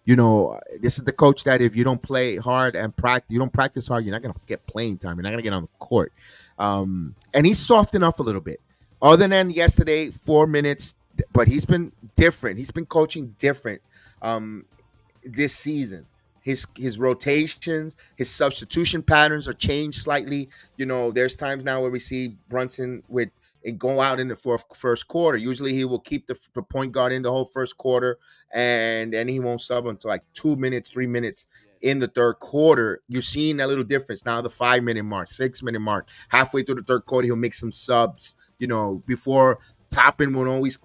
This is the coach that if you don't play hard and you don't practice hard, you're not gonna get playing time. You're not gonna get on the court. And he's softened up a little bit. Other than yesterday, 4 minutes, but he's been different. He's been coaching different. Um, this season. His rotations, his substitution patterns are changed slightly. There's times now where we see Brunson with it go out in the first quarter. Usually he will keep the point guard in the whole first quarter, and then he won't sub until like 2 minutes, 3 minutes in the third quarter. You're seeing that little difference now. The 5 minute mark, 6 minute mark, halfway through the third quarter, he'll make some subs. Before Toppin would always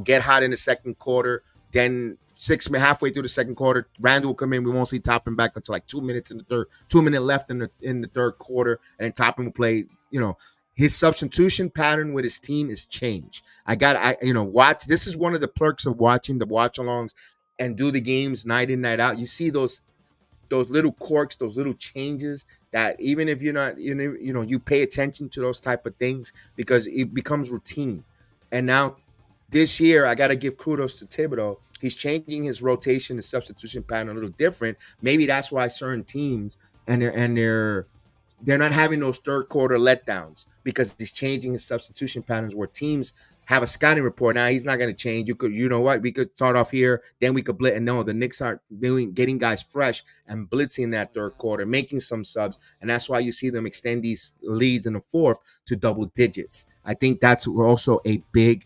get hot in the second quarter. Then halfway through the second quarter, Randle will come in. We won't see Toppin back until like 2 minutes in the third, 2 minute left in the third quarter, and then Toppin will play. His substitution pattern with his team is changed. Watch. This is one of the perks of watching the watch alongs and do the games night in, night out. You see those little quirks, those little changes that even if you're not, you pay attention to those type of things because it becomes routine. And now this year, I got to give kudos to Thibodeau. He's changing his rotation and substitution pattern a little different. Maybe that's why certain teams they're not having those third quarter letdowns because he's changing his substitution patterns where teams have a scouting report. Now he's not going to change. You know what? We could start off here, then we could blitz. And no, the Knicks aren't getting guys fresh and blitzing that third quarter, making some subs, and that's why you see them extend these leads in the fourth to double digits. I think that's also a big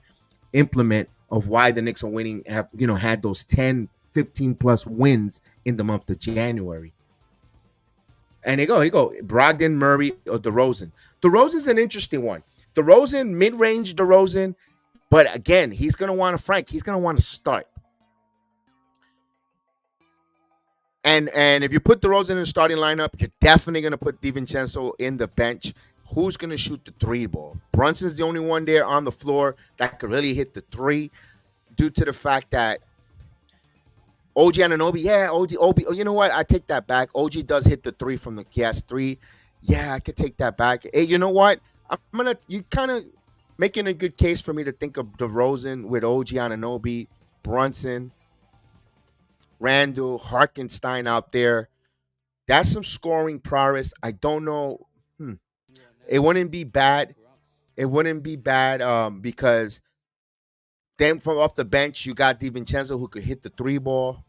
implement of why the Knicks are winning, have had those 10, 15 plus wins in the month of January. And here you go, Brogdon, Murray, or DeRozan. DeRozan's an interesting one. DeRozan, mid-range DeRozan, but again, he's going to want to Frank. He's going to want to start. And if you put DeRozan in the starting lineup, you're definitely going to put DiVincenzo in the bench. Who's going to shoot the three ball? Brunson's the only one there on the floor that could really hit the three due to the fact that OG Anunoby, yeah, OG, you know what? I take that back. OG does hit the three from the gas three. Yeah, I could take that back. Hey, you know what? You kind of making a good case for me to think of DeRozan with OG Anunoby, Brunson, Randle, Harkenstein out there. That's some scoring prowess. I don't know. It wouldn't be bad. It wouldn't be bad because then from off the bench, you got DiVincenzo who could hit the three ball.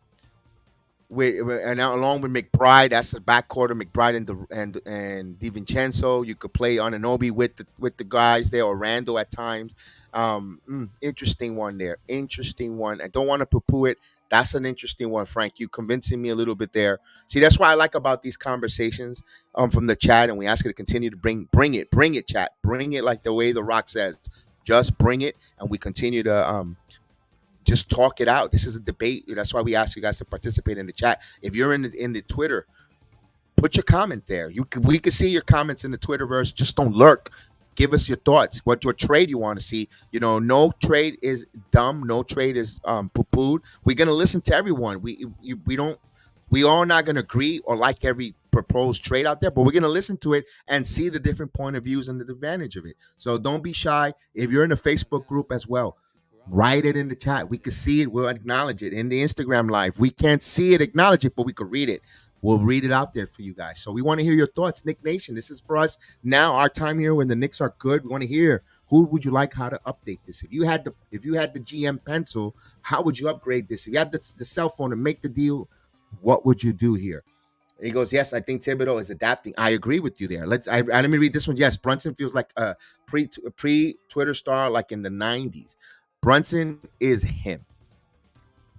And along with McBride, that's the backcourt of McBride and DiVincenzo. You could play Anunoby with the guys there, or Randle at times. Interesting one there. Interesting one. I don't want to poo-poo it. That's an interesting one, Frank. You convincing me a little bit there. See, that's what I like about these conversations from the chat, and we ask you to continue to bring it, chat. Bring it like the way The Rock says. Just bring it, and we continue to just talk it out. This is a debate. That's why we ask you guys to participate in the chat. If you're in the Twitter, put your comment there. We can see your comments in the Twitterverse. Just don't lurk. Give us your thoughts. What your trade you want to see? No trade is dumb. No trade is poo-pooed. We're gonna listen to everyone. We don't. We all not gonna agree or like every proposed trade out there, but we're gonna listen to it and see the different point of views and the advantage of it. So don't be shy. If you're in the Facebook group as well, write it in the chat. We can see it. We'll acknowledge it in the Instagram live. We can't see it, acknowledge it, but we could read it. We'll read it out there for you guys. So we want to hear your thoughts, Nick Nation. This is for us now. Our time here when the Knicks are good. We want to hear who would you like how to update this. If you had the GM pencil, how would you upgrade this? If you had the cell phone to make the deal, what would you do here? And he goes, yes, I think Thibodeau is adapting. I agree with you there. Let me read this one. Yes, Brunson feels like a pre Twitter star, like in the '90s. Brunson is him.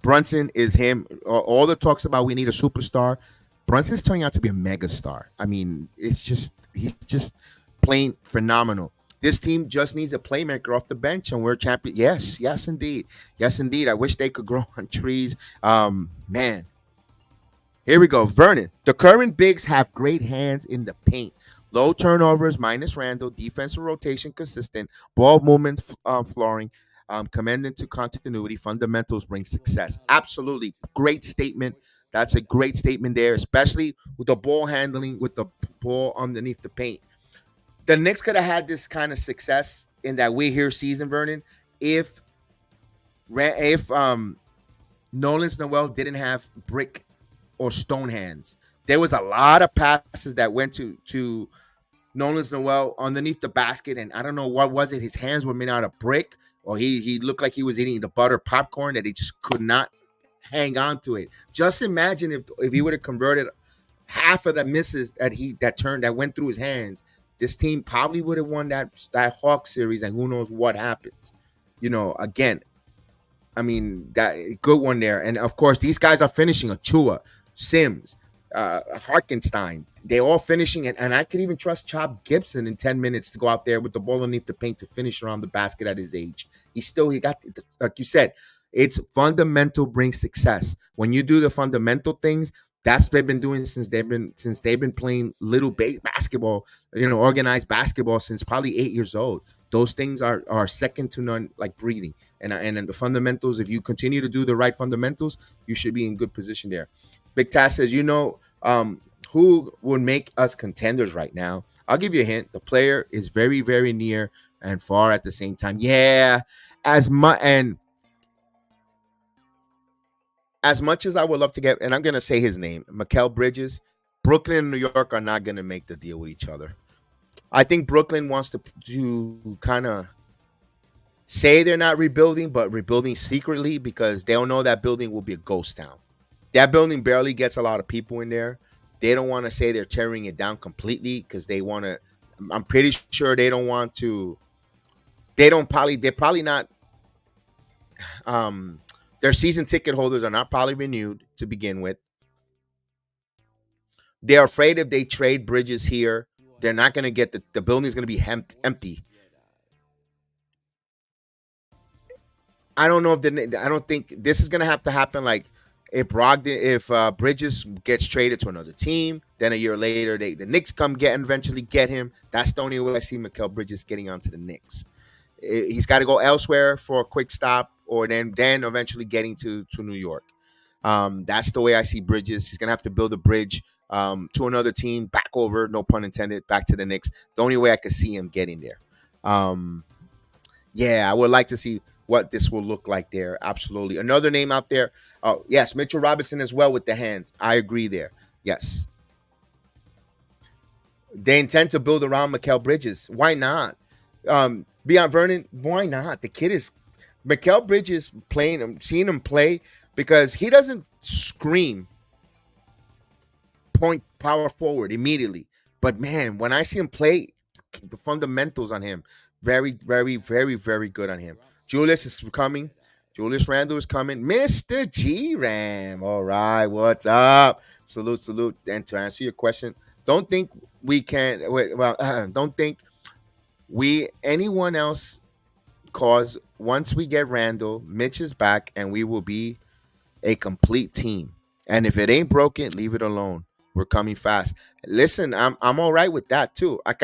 Brunson is him. All the talks about we need a superstar. Brunson's turning out to be a megastar. I mean, he's just playing phenomenal. This team just needs a playmaker off the bench, and we're champion. Yes, indeed. Yes, indeed. I wish they could grow on trees. Man, here we go. Vernon. The current bigs have great hands in the paint. Low turnovers minus Randle. Defensive rotation consistent. Ball movement flooring. Commending to continuity. Fundamentals bring success. Absolutely. Great statement. That's a great statement there, especially with the ball handling, with the ball underneath the paint. The Knicks could have had this kind of success in that we're here season, Vernon, if Nolan's Noel didn't have brick or stone hands. There was a lot of passes that went to Nolan's Noel underneath the basket, and I don't know what was it. His hands were made out of brick, or he looked like he was eating the butter popcorn that he just could not hang on to it. Just imagine if he would have converted half of the misses that went through his hands. This team probably would have won that Hawk series, and who knows what happens. Again, I mean, that good one there. And of course, these guys are finishing. Achua, Sims, Harkenstein. They all finishing, and I could even trust Chop Gibson in 10 minutes to go out there with the ball underneath the paint to finish around the basket at his age. He got, like you said, it's fundamental brings success. When you do the fundamental things, that's what they've been doing since they've been playing basketball, organized basketball since probably 8 years old. Those things are second to none, like breathing. And the fundamentals, if you continue to do the right fundamentals, you should be in good position there. Big Tass says, who would make us contenders right now? I'll give you a hint. The player is very, very near and far at the same time. Yeah, as much as I would love to get, and I'm gonna say his name, Mikal Bridges. Brooklyn and New York are not gonna make the deal with each other. I think Brooklyn wants to kind of say they're not rebuilding, but rebuilding secretly because they don't know that building will be a ghost town. That building barely gets a lot of people in there. They don't want to say they're tearing it down completely because they want to. I'm pretty sure they don't want to. They don't probably. They're probably not. Um, their season ticket holders are not probably renewed to begin with. They're afraid if they trade Bridges here, they're not going to get the building's going to be empty. I don't know if I don't think this is gonna have to happen. Like if Bridges gets traded to another team, then a year later the Knicks eventually get him. That's the only way I see Mikal Bridges getting onto the Knicks. He's got to go elsewhere for a quick stop, or then eventually getting to New York. That's the way I see Bridges. He's gonna have to build a bridge to another team, back over, no pun intended, back to the Knicks. The only way I could see him getting there. Um, yeah, I would like to see what this will look like there. Absolutely. Another name out there. Oh, yes, Mitchell Robinson as well with the hands. I agree there. Yes. They intend to build around Mikal Bridges. Why not? Beyond Vernon, why not? The kid is Mikal Bridges playing him, seeing him play because he doesn't scream point power forward immediately. But man, when I see him play, the fundamentals on him, very, very, very, very good on him. Julius is coming. Julius Randle is coming. Mr. G Ram. All right, what's up? Salute, salute. And to answer your question, don't think we can. Wait, well, don't think we anyone else. Cause once we get Randle, Mitch is back, and we will be a complete team. And if it ain't broken, leave it alone. We're coming fast. Listen, I'm all right with that too. Like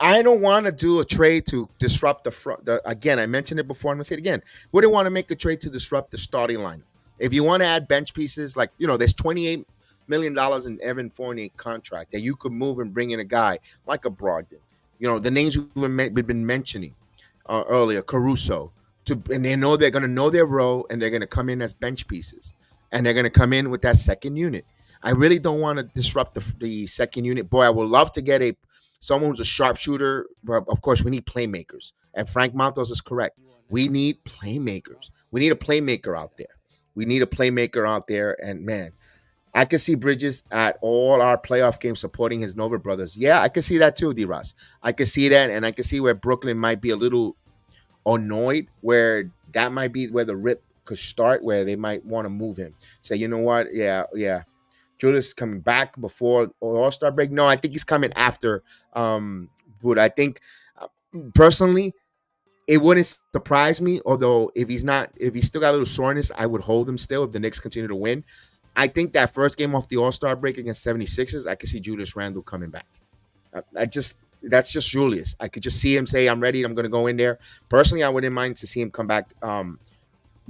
I don't want to do a trade to disrupt the front. Again, I mentioned it before. I'm gonna say it again. Wouldn't want to make a trade to disrupt the starting lineup. If you want to add bench pieces, like there's $28 million in Evan Fournier contract that you could move and bring in a guy like a Brogdon. The names we've been mentioning earlier, Caruso. And they know they're gonna know their role, and they're gonna come in as bench pieces, and they're gonna come in with that second unit. I really don't want to disrupt the second unit. Boy, I would love to get someone who's a sharpshooter, but of course we need playmakers. And Frank Montos is correct. We need playmakers. We need a playmaker out there. We need a playmaker out there. And man, I could see Bridges at all our playoff games supporting his Nova brothers. Yeah, I could see that too, D. Ross. I could see that, and I could see where Brooklyn might be a little annoyed, where that might be where the rip could start, where they might want to move him. Say, you know what? Yeah, yeah. Julius is coming back before All Star break. No, I think he's coming after. But I think personally, it wouldn't surprise me. Although if he's still got a little soreness, I would hold him still if the Knicks continue to win. I think that first game off the All Star break against 76ers, I could see Julius Randle coming back. That's just Julius. I could just see him say, "I'm ready. I'm going to go in there." Personally, I wouldn't mind to see him come back.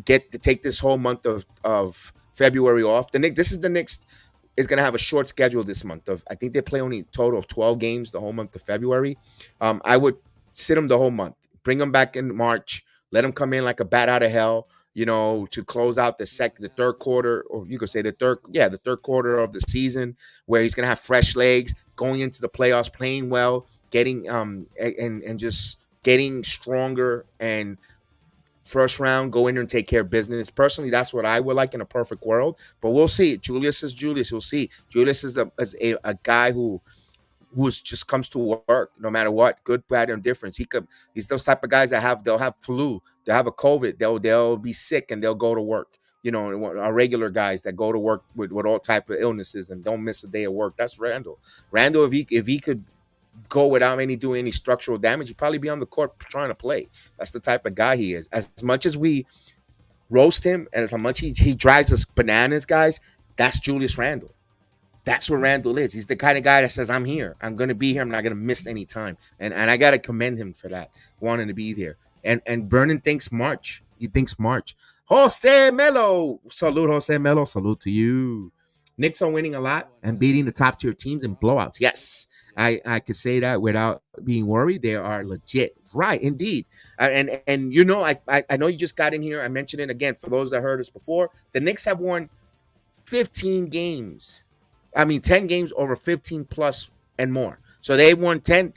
Get to take this whole month of February off. The Knicks is going to have a short schedule this month. I think they play only a total of 12 games the whole month of February. I would sit him the whole month. Bring him back in March. Let him come in like a bat out of hell. to close out the third quarter, or you could say the third quarter of the season, where he's gonna have fresh legs going into the playoffs, playing well, getting and just getting stronger, and first round, go in there and take care of business. Personally, that's what I would like in a perfect world. But we'll see. Julius is Julius. We'll see. Julius is a guy who's just comes to work no matter what, good, bad, or indifference. He's those type of guys they'll have flu, they'll have a COVID, they'll be sick and they'll go to work. Our regular guys that go to work with all type of illnesses and don't miss a day of work. That's Randle. Randle, if he could go without doing any structural damage, he'd probably be on the court trying to play. That's the type of guy he is. As much as we roast him and as much he drives us bananas, guys, that's Julius Randle. That's what Randle is. He's the kind of guy that says, I'm here. I'm going to be here. I'm not going to miss any time. And I got to commend him for that, wanting to be there. And Vernon thinks March. He thinks March. Jose Melo. Salute, Jose Melo. Salute to you. Knicks are winning a lot and beating the top tier teams in blowouts. Yes, I could say that without being worried. They are legit. Right, indeed. And I know you just got in here. I mentioned it again for those that heard us before. The Knicks have won 15 games. 10 games over 15 plus and more. So they won 10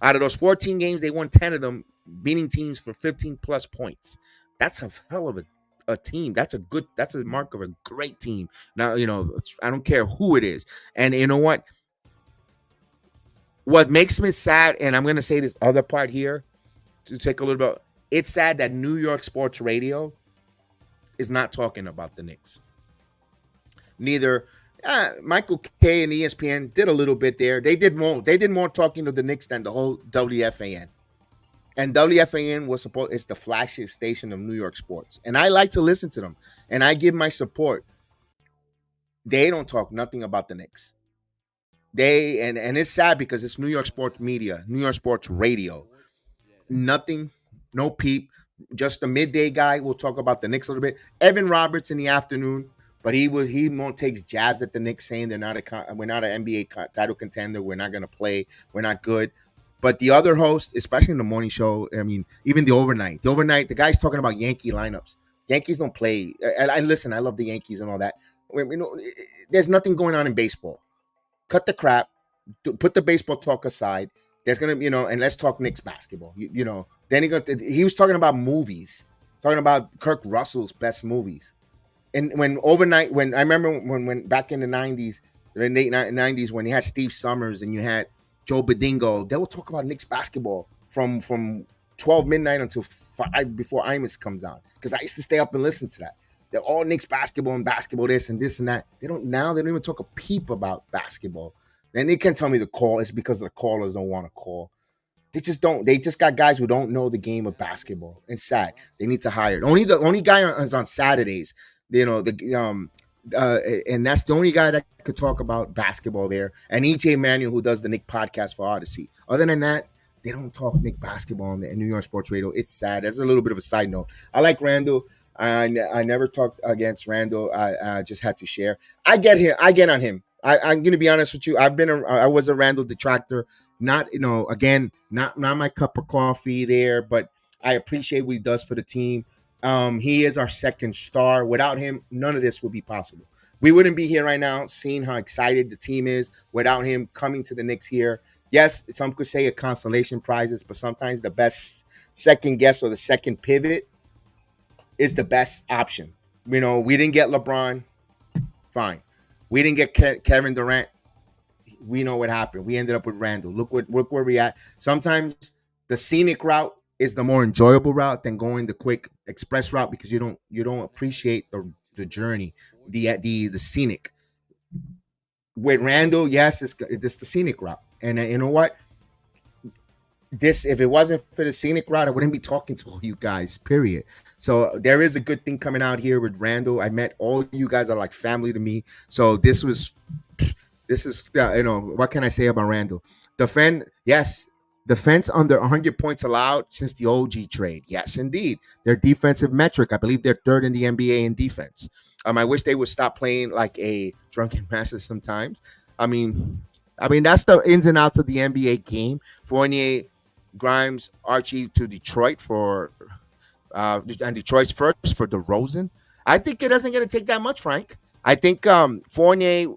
out of those 14 games. They won 10 of them, beating teams for 15 plus points. That's a hell of a team. That's a mark of a great team. Now, I don't care who it is. And you know what? What makes me sad, and I'm going to say this other part here to take a little bit. It's sad that New York sports radio is not talking about the Knicks. Neither Michael K and ESPN did a little bit there. They did more. They did more talking to the Knicks than the whole WFAN. And WFAN it's the flagship station of New York sports. And I like to listen to them. And I give my support. They don't talk nothing about the Knicks. And it's sad because it's New York sports media, New York sports radio. Nothing, no peep. Just a midday guy. We'll talk about the Knicks a little bit. Evan Roberts in the afternoon. But he more takes jabs at the Knicks, saying we're not an NBA title contender. We're not going to play. We're not good. But the other host, especially in the morning show, even the overnight, the guy's talking about Yankee lineups. Yankees don't play. Listen, I love the Yankees and all that. There's nothing going on in baseball. Cut the crap. Put the baseball talk aside. There's gonna, and let's talk Knicks basketball. Then he was talking about movies, talking about Kirk Russell's best movies. And when I remember when back in the 90s, the late 90s, when you had Steve Summers and you had Joe Bedingo, they will talk about Knicks basketball from 12 midnight until 5 before Imus comes on. Because I used to stay up and listen to that. They're all Knicks basketball and basketball this and this and that. They don't even talk a peep about basketball. And they can't tell me the call. It's because the callers don't want to call. They just don't. They just got guys who don't know the game of basketball. It's sad. They need to hire. The only guy is on Saturdays. And that's the only guy that could talk about basketball there. And EJ Manuel, who does the Knick podcast for Odyssey. Other than that, they don't talk Knick basketball on the New York Sports Radio. It's sad. That's a little bit of a side note. I like Randle. I never talked against Randle. I just had to share. I get on him. I'm going to be honest with you. I was a Randle detractor. Not not my cup of coffee there, but I appreciate what he does for the team. He is our second star. Without him, none of this would be possible. We wouldn't be here right now seeing how excited the team is without him coming to the Knicks here. Yes, some could say a consolation prizes, but sometimes the best second guess or the second pivot is the best option. We didn't get LeBron. Fine. We didn't get Kevin Durant. We know what happened. We ended up with Randle. Look where we at. Sometimes the scenic route is the more enjoyable route than going the quick express route, because you don't appreciate the journey, the scenic. With Randle, yes, it's the scenic route. And you know what? If it wasn't for the scenic route, I wouldn't be talking to all you guys, period. So there is a good thing coming out here with Randle. I met all you guys are like family to me. So this is what can I say about Randle? Defense under 100 points allowed since the OG trade. Yes, indeed. Their defensive metric, I believe they're third in the NBA in defense. I wish they would stop playing like a drunken master sometimes. I mean, that's the ins and outs of the NBA game. Fournier, Grimes, Archie to Detroit for and Detroit's first for DeRozan. I think it isn't going to take that much, Frank. I think Fournier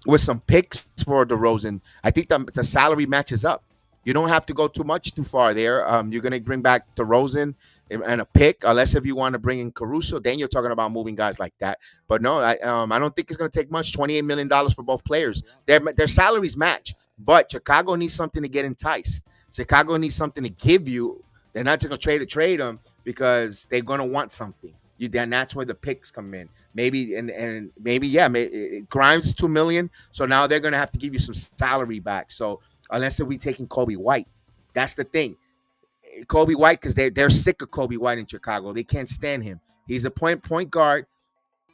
with some picks for DeRozan, I think the salary matches up. You don't have to go too far there. You're going to bring back DeRozan and a pick, unless if you want to bring in Caruso, then you're talking about moving guys like that. But no, I don't think it's going to take much. $28 million for both players. Their salaries match, but Chicago needs something to get enticed. Chicago needs something to give you. They're not just going to trade them because they're going to want something. Then that's where the picks come in. Maybe and maybe yeah, Grimes is $2 million, so now they're going to have to give you some salary back. So unless we taking Kobe White, that's the thing. Kobe White, because they're sick of Kobe White in Chicago. They can't stand him. He's a point guard,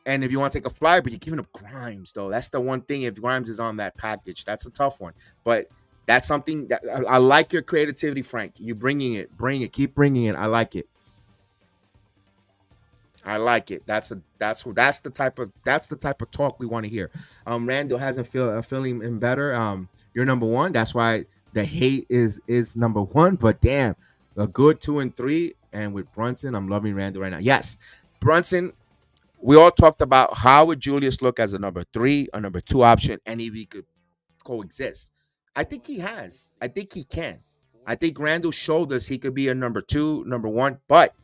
and if you want to take a flyer, but you're giving up Grimes though. That's the one thing. If Grimes is on that package, that's a tough one. But that's something that I like your creativity, Frank. You bring it, keep bringing it. I like it. I like it. That's the type of talk we want to hear. Randall hasn't feeling him better. You're number one. That's why the hate is number one. But damn, a good 2 and 3. And with Brunson, I'm loving Randall right now. Yes, Brunson. We all talked about how would Julius look as a number 3, a number 2 option, and if he could coexist. I think he has. I think he can. I think Randall showed us he could be a number 2, number 1. But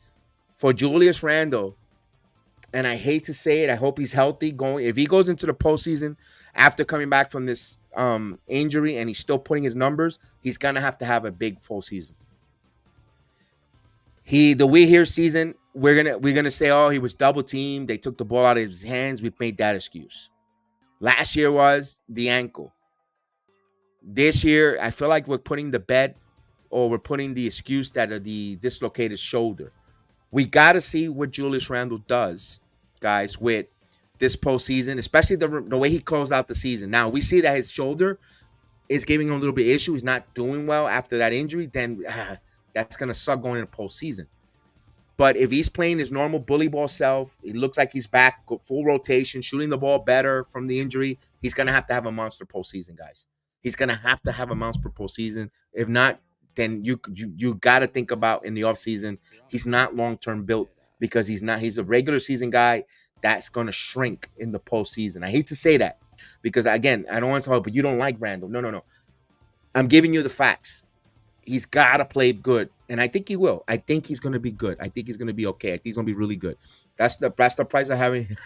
for Julius Randall, and I hate to say it, I hope he's healthy. If he goes into the postseason after coming back from this injury and he's still putting his numbers, he's gonna have a big full season. The We Here season, we're gonna say, oh, he was double teamed. They took the ball out of his hands. We've made that excuse. Last year was the ankle. This year, I feel like we're putting the bet or we're putting the excuse that of the dislocated shoulder. We got to see what Julius Randle does, guys, with this postseason, especially the way he closed out the season. Now, we see that his shoulder is giving him a little bit of issue. He's not doing well after that injury. Then that's going to suck going into postseason. But if he's playing his normal bully ball self, he looks like he's back, full rotation, shooting the ball better from the injury, he's going to have a monster postseason, guys. He's going to have a monster postseason. If not, then you got to think about in the offseason, he's not long-term built because he's a regular season guy that's going to shrink in the postseason. I hate to say that because, again, I don't want to talk, but you don't like Randall. No. I'm giving you the facts. He's got to play good, and I think he will. I think he's going to be good. I think he's going to be okay. I think he's going to be really good. That's the price of having.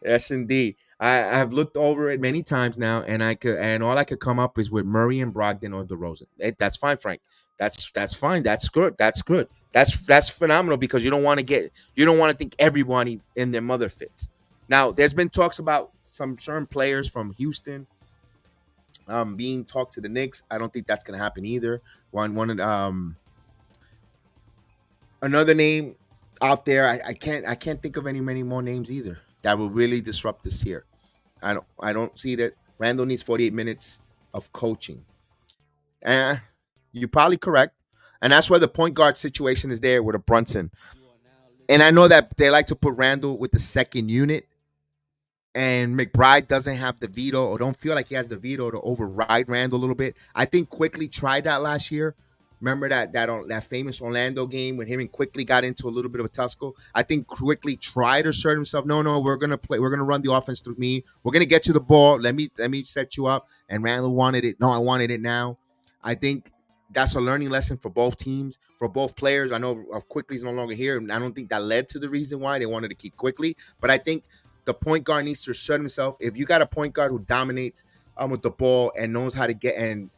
Yes, indeed. I've looked over it many times now, and all I could come up is with Murray and Brogdon or DeRozan. That's fine, Frank. That's fine. That's good. That's good. That's phenomenal because you don't want to think everybody in their mother fits. Now, there's been talks about some certain players from Houston being talked to the Knicks. I don't think that's going to happen either. Another name out there. I can't think of many more names either that will really disrupt this here. I don't see that. Randall needs 48 minutes of coaching. Eh, you're probably correct. And that's why the point guard situation is there with a Brunson. And I know that they like to put Randall with the second unit, and McBride doesn't have the veto or don't feel like he has the veto to override Randall a little bit. I think Quickly tried that last year. Remember that famous Orlando game when him and Quickly got into a little bit of a tussle? I think Quickly tried to assert himself. No, we're gonna play. We're gonna run the offense through me. We're gonna get you the ball. Let me set you up. And Randall wanted it. No, I wanted it now. I think that's a learning lesson for both teams, for both players. I know Quickly's no longer here, and I don't think that led to the reason why they wanted to keep Quickly. But I think the point guard needs to assert himself. If you got a point guard who dominates with the ball and knows how to get and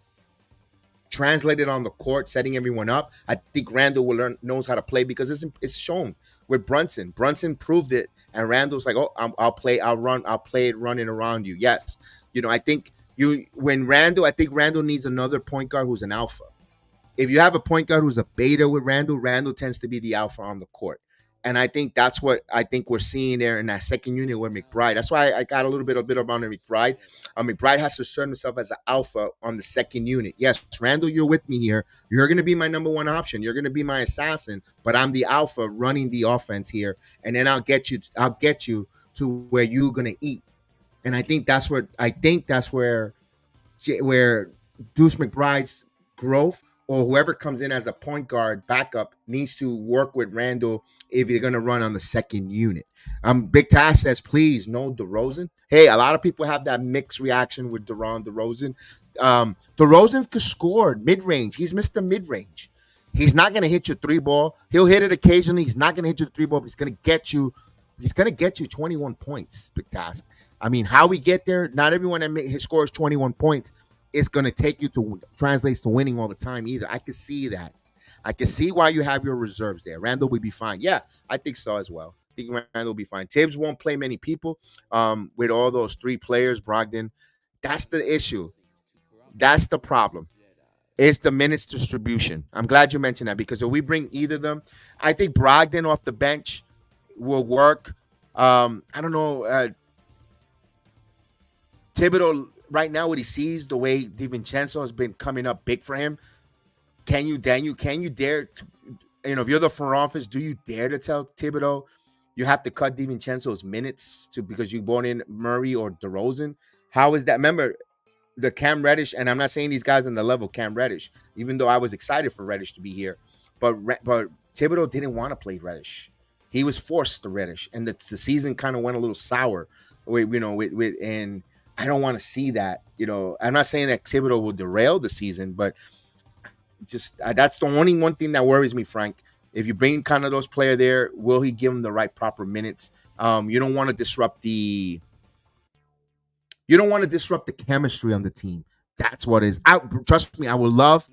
translate it on the court, setting everyone up, I think Randall knows how to play because it's shown with Brunson. Brunson proved it, and Randall's like, oh, I'll play it running around you. Yes, I think I think Randall needs another point guard who's an alpha. If you have a point guard who's a beta with Randall tends to be the alpha on the court. And I think that's what I think we're seeing there in that second unit with McBride. That's why I got a little bit around McBride. McBride has to assert himself as an alpha on the second unit. Yes, Randall, you're with me here. You're going to be my number one option. You're going to be my assassin, but I'm the alpha running the offense here. And then I'll get you to where you're going to eat. And I think that's where Deuce McBride's growth or whoever comes in as a point guard backup needs to work with Randle if you're going to run on the second unit. Big Task says, please, no DeRozan. Hey, a lot of people have that mixed reaction with DeRozan. DeRozan's scored mid-range. He's missed the mid-range. He's not going to hit your three ball. He'll hit it occasionally. He's not going to hit you the three ball, but he's going to get you. He's going to get you 21 points. Big Task. I mean, how we get there? Not everyone that scores 21 points is going to take you to translates to winning all the time either. I can see that. I can see why you have your reserves there. Randle will be fine. Yeah, I think so as well. I think Randle will be fine. Tibbs won't play many people with all those three players. Brogdon, that's the issue. That's the problem. It's the minutes distribution. I'm glad you mentioned that because if we bring either of them, I think Brogdon off the bench will work. I don't know. Thibodeau right now, what he sees, the way DiVincenzo has been coming up big for him. Can you, Daniel? Can you dare? If you're the front office, do you dare to tell Thibodeau you have to cut DiVincenzo's minutes to because you brought in Murray or DeRozan? How is that? Remember the Cam Reddish, and I'm not saying these guys on the level Cam Reddish, even though I was excited for Reddish to be here, but Thibodeau didn't want to play Reddish. He was forced to Reddish, and the season kind of went a little sour. And I don't want to see that. I'm not saying that Thibodeau will derail the season, but just that's the only one thing that worries me, Frank. If you bring kind of those player there, will he give them the right proper minutes? You don't want to disrupt the chemistry on the team. That's what it is. Trust me, I would love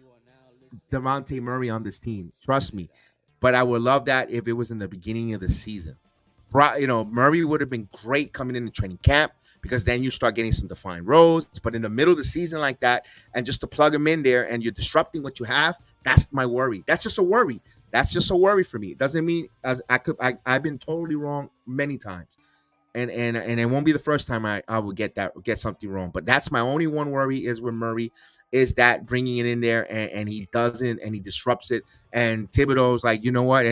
Devontae Murray on this team. Trust me, but I would love that if it was in the beginning of the season. Murray would have been great coming into training camp because then you start getting some defined roles. But in the middle of the season like that, and just to plug him in there and you're disrupting what you have, that's my worry. That's just a worry. That's just a worry for me. It doesn't mean I've been totally wrong many times. And it won't be the first time I will get something wrong. But that's my only one worry is with Murray is that bringing it in there and he doesn't and he disrupts it. And Thibodeau's like, you know what?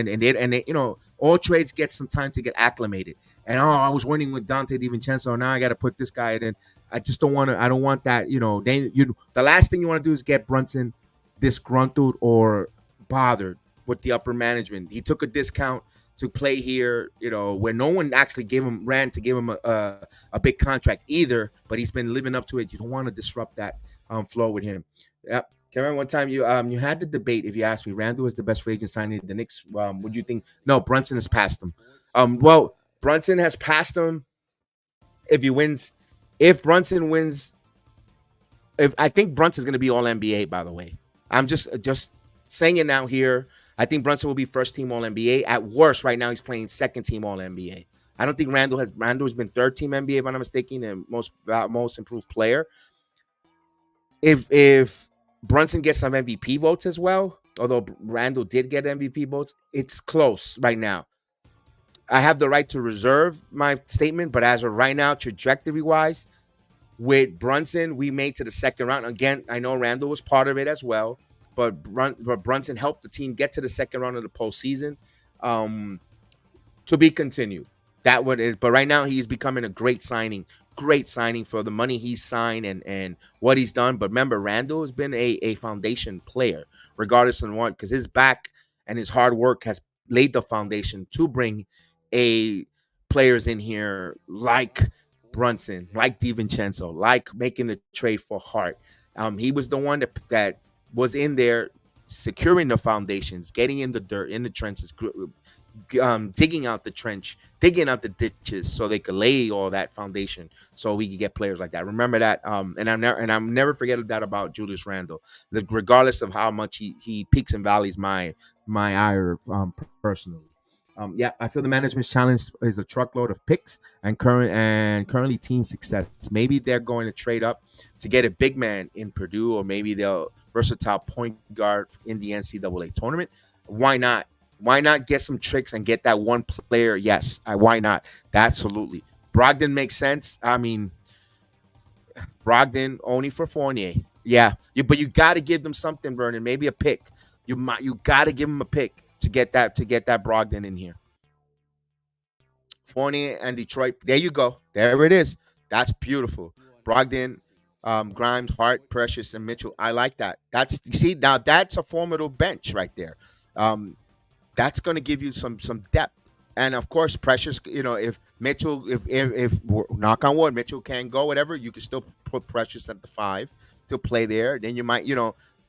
All trades get some time to get acclimated. And I was winning with Donte DiVincenzo. Now I got to put this guy in. I just don't want to. I don't want that. The last thing you want to do is get Brunson disgruntled or bothered with the upper management. He took a discount to play here, where no one actually ran to give him a big contract either, but he's been living up to it. You don't want to disrupt that flow with him. Yep. Karen, one time you had the debate. If you asked me, Randle is the best free agent signing. The Knicks, would you think? No, Brunson has passed him. Well, Brunson has passed him. If Brunson wins, if I think Brunson's going to be All NBA. By the way, I'm just saying it now here. I think Brunson will be first team All NBA. At worst, right now he's playing second team All NBA. I don't think Randle has been third team NBA if I'm not mistaken, and most improved player. If Brunson gets some MVP votes as well, although Randle did get MVP votes, it's close right now. I have the right to reserve my statement, but as of right now, trajectory wise, with Brunson, we made to the second round. Again, I know Randle was part of it as well, but Brunson helped the team get to the second round of the postseason. To be continued. That what it is. But right now, he's becoming a great signing for the money he's signed and what he's done. But remember, Randle has been a foundation player, regardless of what, because his back and his hard work has laid the foundation to bring a players in here like Brunson, like DiVincenzo, like making the trade for Hart. He was the one that was in there securing the foundations, getting in the dirt, in the trenches, digging out the trench, digging out the ditches so they could lay all that foundation so we could get players like that. Remember that. And I'm never forget that about Julius Randle. Regardless of how much he peaks and valleys my ire personally. Yeah, I feel the management's challenge is a truckload of picks and currently team success. Maybe they're going to trade up to get a big man in Purdue, or maybe they'll versatile point guard in the NCAA tournament. Why not? Why not get some tricks and get that one player? Yes, why not? Absolutely. Brogdon makes sense. I mean, Brogdon only for Fournier. Yeah, but you got to give them something, Vernon. Maybe a pick. You got to give them a pick to get that Brogdon in here. Fournier and Detroit. There you go. There it is. That's beautiful. Brogdon. Grimes, Hart, Precious, and Mitchell. I like that. That's see now that's a formidable bench right there. Um, that's going to give you some depth. And of course, Precious. If Mitchell, if knock on wood, Mitchell can go, whatever, you can still put Precious at the five to play there. Then you might,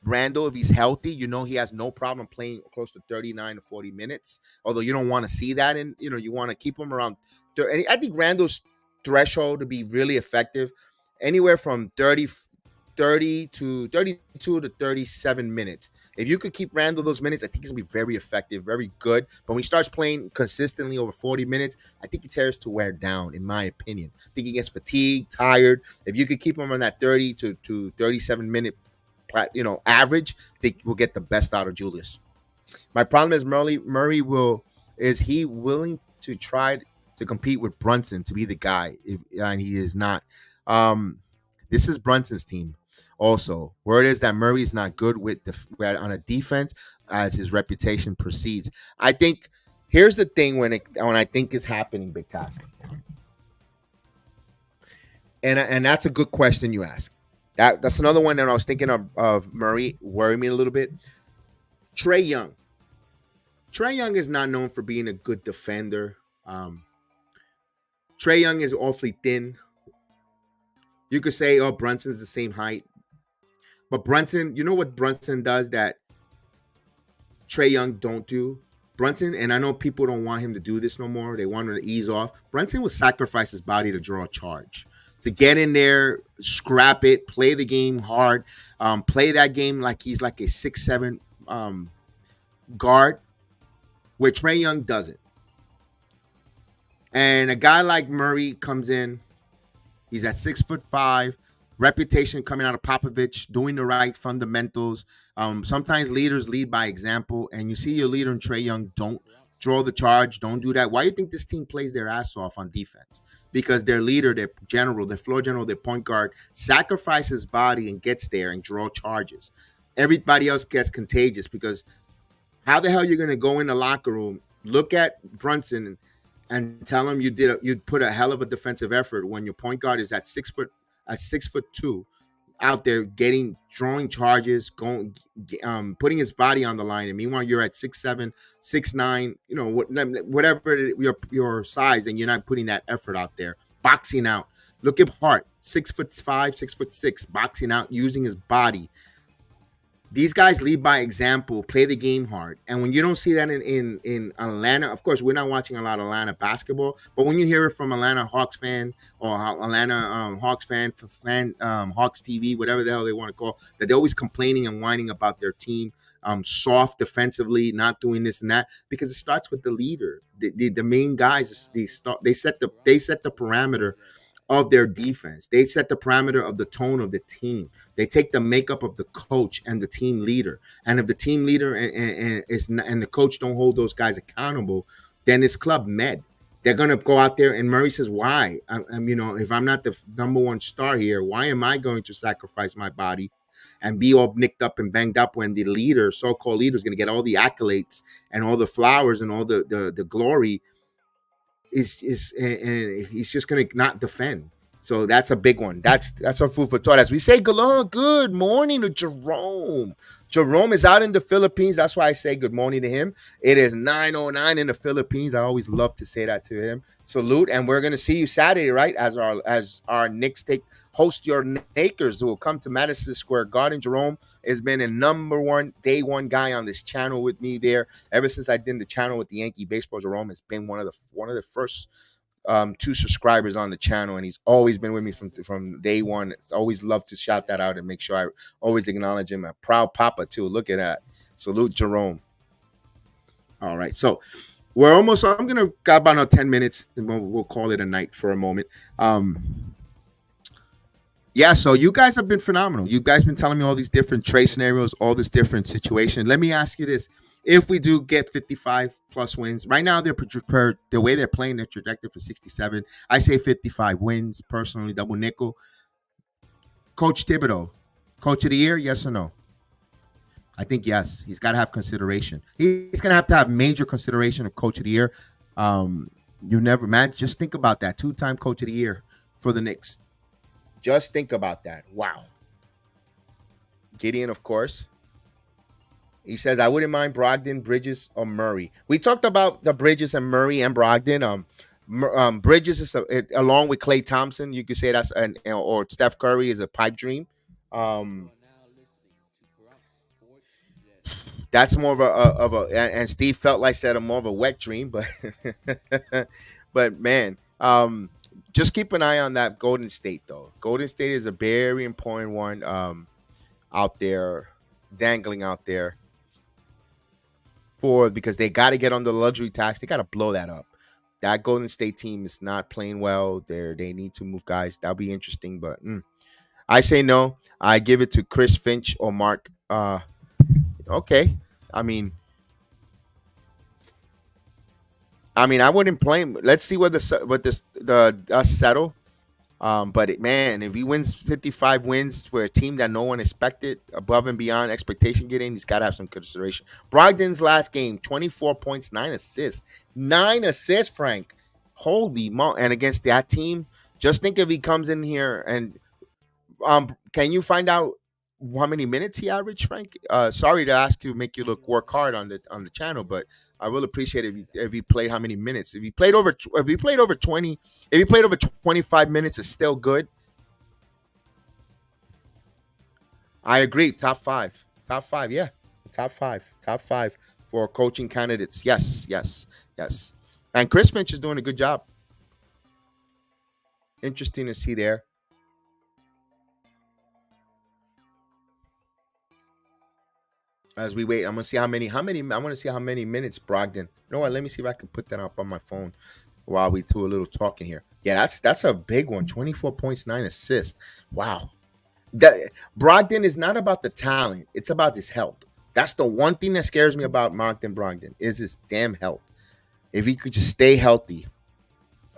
Randle, if he's healthy, he has no problem playing close to 39 to 40 minutes. Although you don't want to see that, and you want to keep him around. I think Randle's threshold to be really effective, anywhere from 32 to 37 minutes. If you could keep Randle those minutes, I think he's going to be very effective, very good. But when he starts playing consistently over 40 minutes, I think he tends to wear down, in my opinion. I think he gets fatigued, tired. If you could keep him on that 30 to 37 minute average, I think we'll get the best out of Julius. My problem is is he willing to try to compete with Brunson to be the guy? And he is not. This is Brunson's team. Also, word is that Murray is not good on a defense as his reputation precedes. I think here's the thing when I think it's happening, Big Task, and that's a good question you ask. That's another one that I was thinking of Murray worrying me a little bit. Trae Young. Trae Young is not known for being a good defender. Trae Young is awfully thin. You could say, oh, Brunson's the same height. But Brunson, you know what Brunson does that Trae Young don't do? Brunson, and I know people don't want him to do this no more. They want him to ease off. Brunson will sacrifice his body to draw a charge. To get in there, scrap it, play the game hard, play that game like he's like a 6'7" guard, where Trae Young doesn't. And a guy like Murray comes in, he's at 6'5", reputation coming out of Popovich, doing the right fundamentals. Sometimes leaders lead by example, and you see your leader in Trae Young don't draw the charge, don't do that. Why do you think this team plays their ass off on defense? Because their leader, their general, their floor general, their point guard sacrifices body and gets there and draw charges. Everybody else gets contagious because how the hell you're going to go in the locker room, look at Brunson and tell him you put a hell of a defensive effort when your point guard is at 6'2", out there drawing charges, putting his body on the line, and meanwhile you're at 6'7", 6'9", whatever your size, and you're not putting that effort out there, boxing out. Look at Hart, 6'5", 6'6", boxing out, using his body. These guys lead by example, play the game hard. And when you don't see that in Atlanta, of course, we're not watching a lot of Atlanta basketball, but when you hear it from Atlanta Hawks fan or Atlanta Hawks fan, Hawks TV, whatever the hell they want to call, that they're always complaining and whining about their team, soft defensively, not doing this and that, because it starts with the leader. The main guys, they set the parameter of their defense. They set the parameter of the tone of the team. They take the makeup of the coach and the team leader. And if the team leader and the coach don't hold those guys accountable, then it's club med. They're gonna go out there, and Murray says, "Why? If I'm not the number one star here, why am I going to sacrifice my body and be all nicked up and banged up when the leader, so-called leader, is gonna get all the accolades and all the flowers and all the glory?" And he's just gonna not defend. So that's a big one. That's our food for thought. As we say, good morning to Jerome. Jerome is out in the Philippines. That's why I say good morning to him. It is 9:09 in the Philippines. I always love to say that to him. Salute, and we're gonna see you Saturday, right? As our Knicks host your Lakers, who will come to Madison Square Garden. Jerome has been a number one day one guy on this channel with me there ever since I did the channel with the Yankee baseball. Jerome has been one of the first 2 subscribers on the channel, and he's always been with me from day one. It's always love to shout that out and make sure I always acknowledge him. A proud papa too. Look at that. Salute, Jerome. All right, so I'm gonna got about another 10 minutes, and we'll call it a night for a moment. Yeah, so you guys have been phenomenal. You guys been telling me all these different trade scenarios, all this different situation. Let me ask you this. If we do get 55 plus wins, right now the way they're playing, they're projected for 67. I say 55 wins, personally, double nickel. Coach Thibodeau, coach of the year, yes or no? I think yes. He's got to have consideration. He's going to have major consideration of coach of the year. Just think about that. 2-time coach of the year for the Knicks. Just think about that. Wow. Gideon, of course. He says, I wouldn't mind Brogdon, Bridges, or Murray. We talked about the Bridges and Murray and Brogdon. Bridges is along with Klay Thompson. You could say that's or Steph Curry is a pipe dream. Um, that's more of and Steve felt like said a more of a wet dream, but but man, just keep an eye on that Golden State though. Golden State is a very important one out there, dangling out there for because they got to get on the luxury tax. They got to blow that up. That Golden State team is not playing well. They need to move guys. That'll be interesting, but I say no. I give it to Chris Finch or Mark. Okay. I mean, I wouldn't play him. Let's see the us settle. Man, if he wins 55 wins for a team that no one expected, above and beyond expectation getting, he's got to have some consideration. Brogdon's last game, 24 points, 9 assists. 9 assists, Frank. Holy mo! And against that team, just think if he comes in here and can you find out how many minutes he averaged, Frank? Sorry to ask you, make you work hard on the channel, but I will appreciate it if he played how many minutes. If he played over 20, if he played over 25 minutes, is still good. I agree. Top five, yeah, top five for coaching candidates. Yes, yes, yes. And Chris Finch is doing a good job. Interesting to see there. As we wait, I'm gonna see how many I want to see how many minutes Brogdon. You know what? Let me see if I can put that up on my phone while we do a little talking here. Yeah, that's a big one. 24 points, 9 assists. Wow. That Brogdon is not about the talent; it's about his health. That's the one thing that scares me about Martin Brogdon is his damn health. If he could just stay healthy.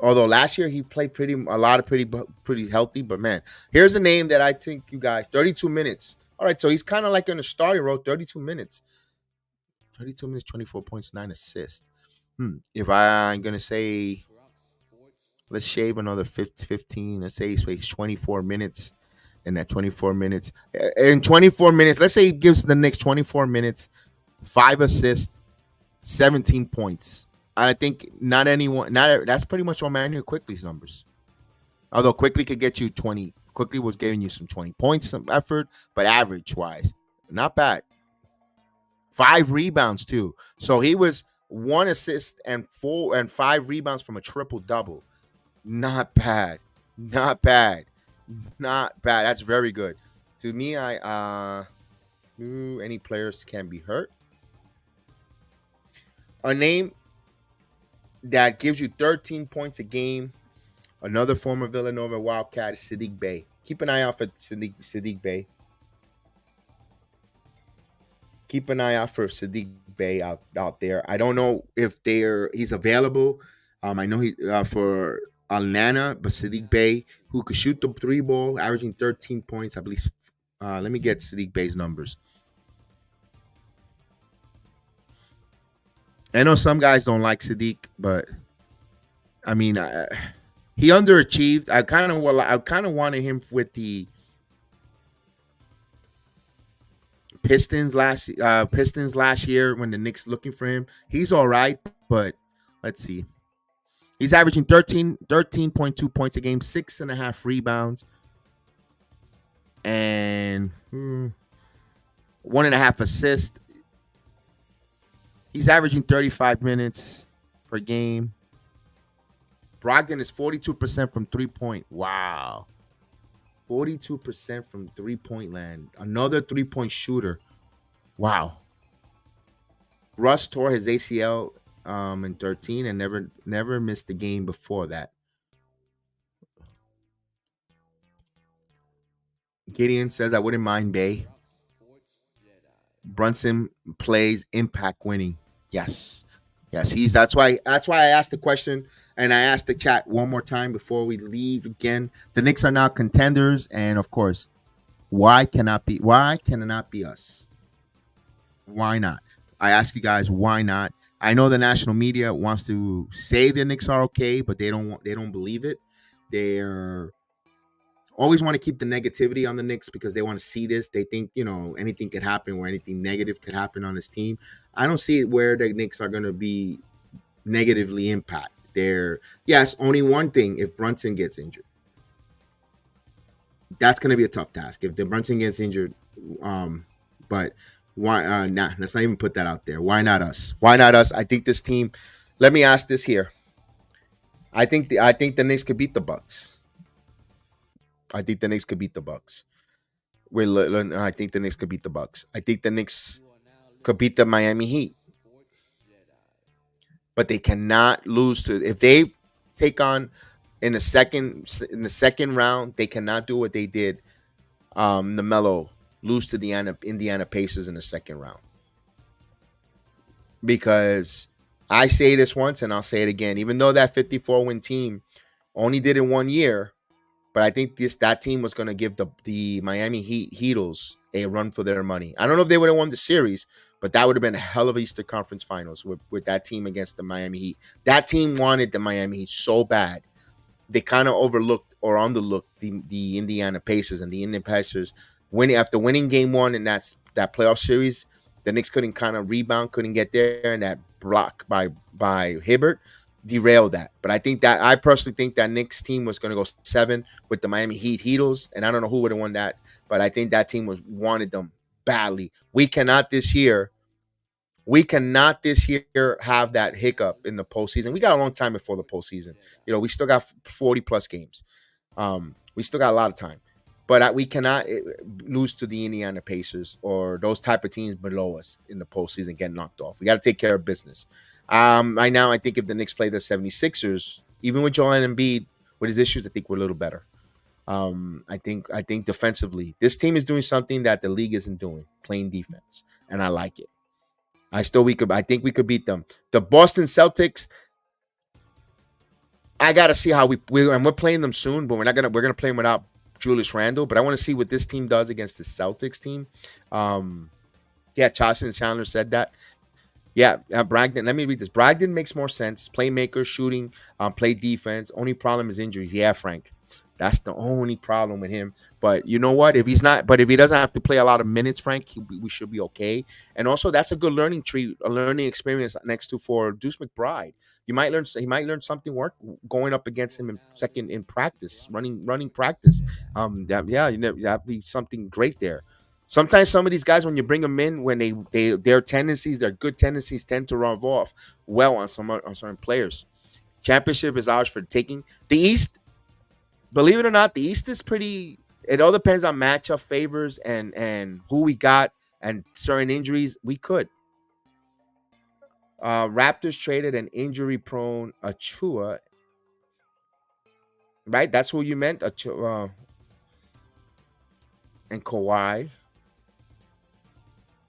Although last year he played pretty healthy, but man, here's a name that I think you guys 32 minutes. All right, so he's kind of like in the starting role, 32 minutes. 32 minutes, 24 points, 9 assists. If I'm gonna say let's shave another 15, let's say he plays 24 minutes. In that 24 minutes, in 24 minutes, let's say he gives the Knicks 24 minutes, 5 assists, 17 points. I think not anyone, not that's pretty much Romano Quickly's numbers. Although Quickly could get you 20, Quickly was giving you some 20 points, some effort, but average wise, not bad. 5 rebounds too. So he was 1 assist and 5 rebounds from a triple double. Not bad. Not bad. Not bad. That's very good. To me, any players can be hurt. A name that gives you 13 points a game. Another former Villanova Wildcat is Sadiq Bey. Keep an eye out for Sadiq Bey. Keep an eye out for Sadiq Bey out there. I don't know if he's available. I know he for Atlanta, but Sadiq Bey, who could shoot the three ball, averaging 13 points, I believe. Let me get Sadiq Bey's numbers. I know some guys don't like Sadiq, but I mean, he underachieved. I kind of wanted him with the Pistons last year when the Knicks looking for him. He's all right, but let's see. He's averaging 13.2 points a game, 6.5 rebounds, and 1.5 assists. He's averaging 35 minutes per game. Brogdon is 42% from 3-point. Wow. 42% from 3-point land. Another 3-point shooter. Wow. Russ tore his ACL in 13 and never missed a game before that. Gideon says I wouldn't mind Bay. Brunson plays impact winning. Yes. Yes, that's why I asked the question and I asked the chat one more time before we leave again. The Knicks are now contenders, and of course, why can it not be us? Why not? I ask you guys, why not? I know the national media wants to say the Knicks are okay, but they don't believe it. They're always want to keep the negativity on the Knicks because they want to see this. They think, anything could happen where anything negative could happen on this team. I don't see it where the Knicks are going to be negatively impacted. Yes, only one thing: if Brunson gets injured, that's going to be a tough task. If the Brunson gets injured, but why? Let's not even put that out there. Why not us? Why not us? I think this team. Let me ask this here. I think the Knicks could beat the Bucks. I think the Knicks could beat the Bucks. I think the Knicks could beat the Bucks. I think the Knicks could beat the Miami Heat, but they cannot lose to if they take on in the second round. They cannot do what they did. The Melo lose to the Indiana Pacers in the second round because I say this once and I'll say it again. Even though that 54-win team only did it 1 year, but I think that team was going to give the Miami Heatles a run for their money. I don't know if they would have won the series, but that would have been a hell of a Eastern Conference Finals with that team against the Miami Heat. That team wanted the Miami Heat so bad. They kind of overlooked or underlooked the Indiana Pacers, and the Indiana Pacers winning game one in that playoff series. The Knicks couldn't kind of rebound, couldn't get there, and that block by Hibbert derailed that. But I personally think that Knicks team was going to go 7 with the Miami Heatles, and I don't know who would have won that, but I think that team wanted them badly. We cannot this year have that hiccup in the postseason. We got a long time before the postseason. We still got 40 plus games. We still got a lot of time, but we cannot lose to the Indiana Pacers or those type of teams below us in the postseason, get knocked off. We got to take care of business. Right now, I think if the Knicks play the 76ers, even with Joel Embiid with his issues, I think we're a little better. I think defensively, this team is doing something that the league isn't doing, playing defense, and I like it. I think we could beat them. The Boston Celtics, I gotta see how and we're playing them soon, but we're gonna play them without Julius Randle. But I want to see what this team does against the Celtics team. Yeah, Charleston Chandler said that. Yeah, Bragdon. Let me read this. Bragdon makes more sense. Playmaker, shooting, play defense. Only problem is injuries. Yeah, Frank. That's the only problem with him. But you know what? If he doesn't have to play a lot of minutes, Frank, we should be okay. And also, that's a good learning tree, a learning experience next to for Deuce McBride. He might learn something work going up against him in practice, running practice. That'd be something great there. Sometimes some of these guys, when you bring them in, when their good tendencies tend to rub off well on certain players. Championship is ours for the taking. The East, believe it or not, the East is pretty. It all depends on matchup favors and who we got and certain injuries. We could. Raptors traded an injury-prone Achua. Right, that's who you meant. Achua, and Kawhi.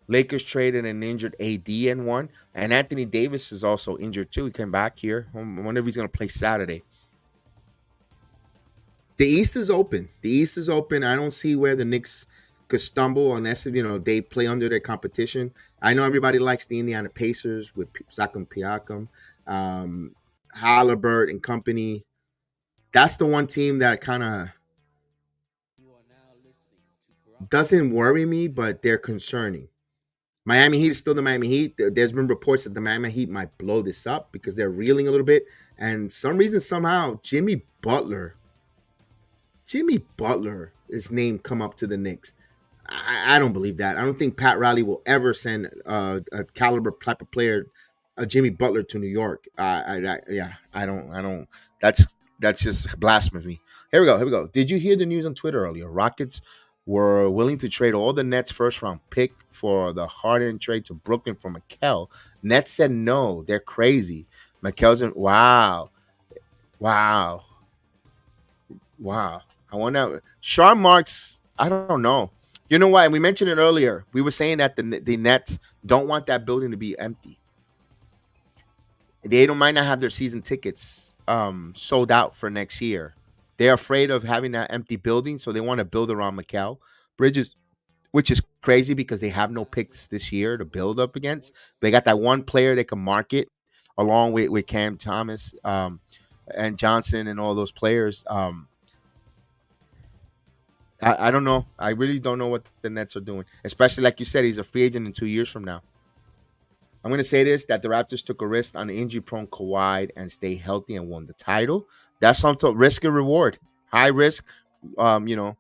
Lakers traded an injured AD and one. And Anthony Davis is also injured too. He came back here. I wonder if he's going to play Saturday. The East is open. The East is open. I don't see where the Knicks could stumble unless they play under their competition. I know everybody likes the Indiana Pacers with Siakam Piakam, Halliburton and company. That's the one team that kind of doesn't worry me, but they're concerning. Miami Heat is still the Miami Heat. There's been reports that the Miami Heat might blow this up because they're reeling a little bit. And some reason, somehow, Jimmy Butler's name come up to the Knicks. I don't believe that. I don't think Pat Riley will ever send a caliber type of player, Jimmy Butler, to New York. I don't. That's just blasphemy. Here we go. Did you hear the news on Twitter earlier? Rockets were willing to trade all the Nets first round pick for the Harden trade to Brooklyn for Mikal. Nets said no. They're crazy. Mikal's wow. I wonder. Sean Marks, I don't know. You know what? And we mentioned it earlier. We were saying that the Nets don't want that building to be empty. They might not have their season tickets sold out for next year. They're afraid of having that empty building, so they want to build around Mikal Bridges, which is crazy because they have no picks this year to build up against. They got that one player they can market along with Cam Thomas and Johnson and all those players. I don't know. I really don't know what the Nets are doing. Especially like you said, he's a free agent in 2 years from now. I'm gonna say this: that the Raptors took a risk on the injury-prone Kawhi and stay healthy and won the title. That's some risk and reward. High risk, you know,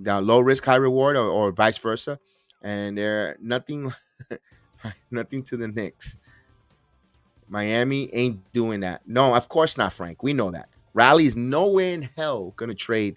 the low risk, high reward, or vice versa. And they're nothing, nothing to the Knicks. Miami ain't doing that. No, of course not, Frank. We know that. Riley's nowhere in hell gonna trade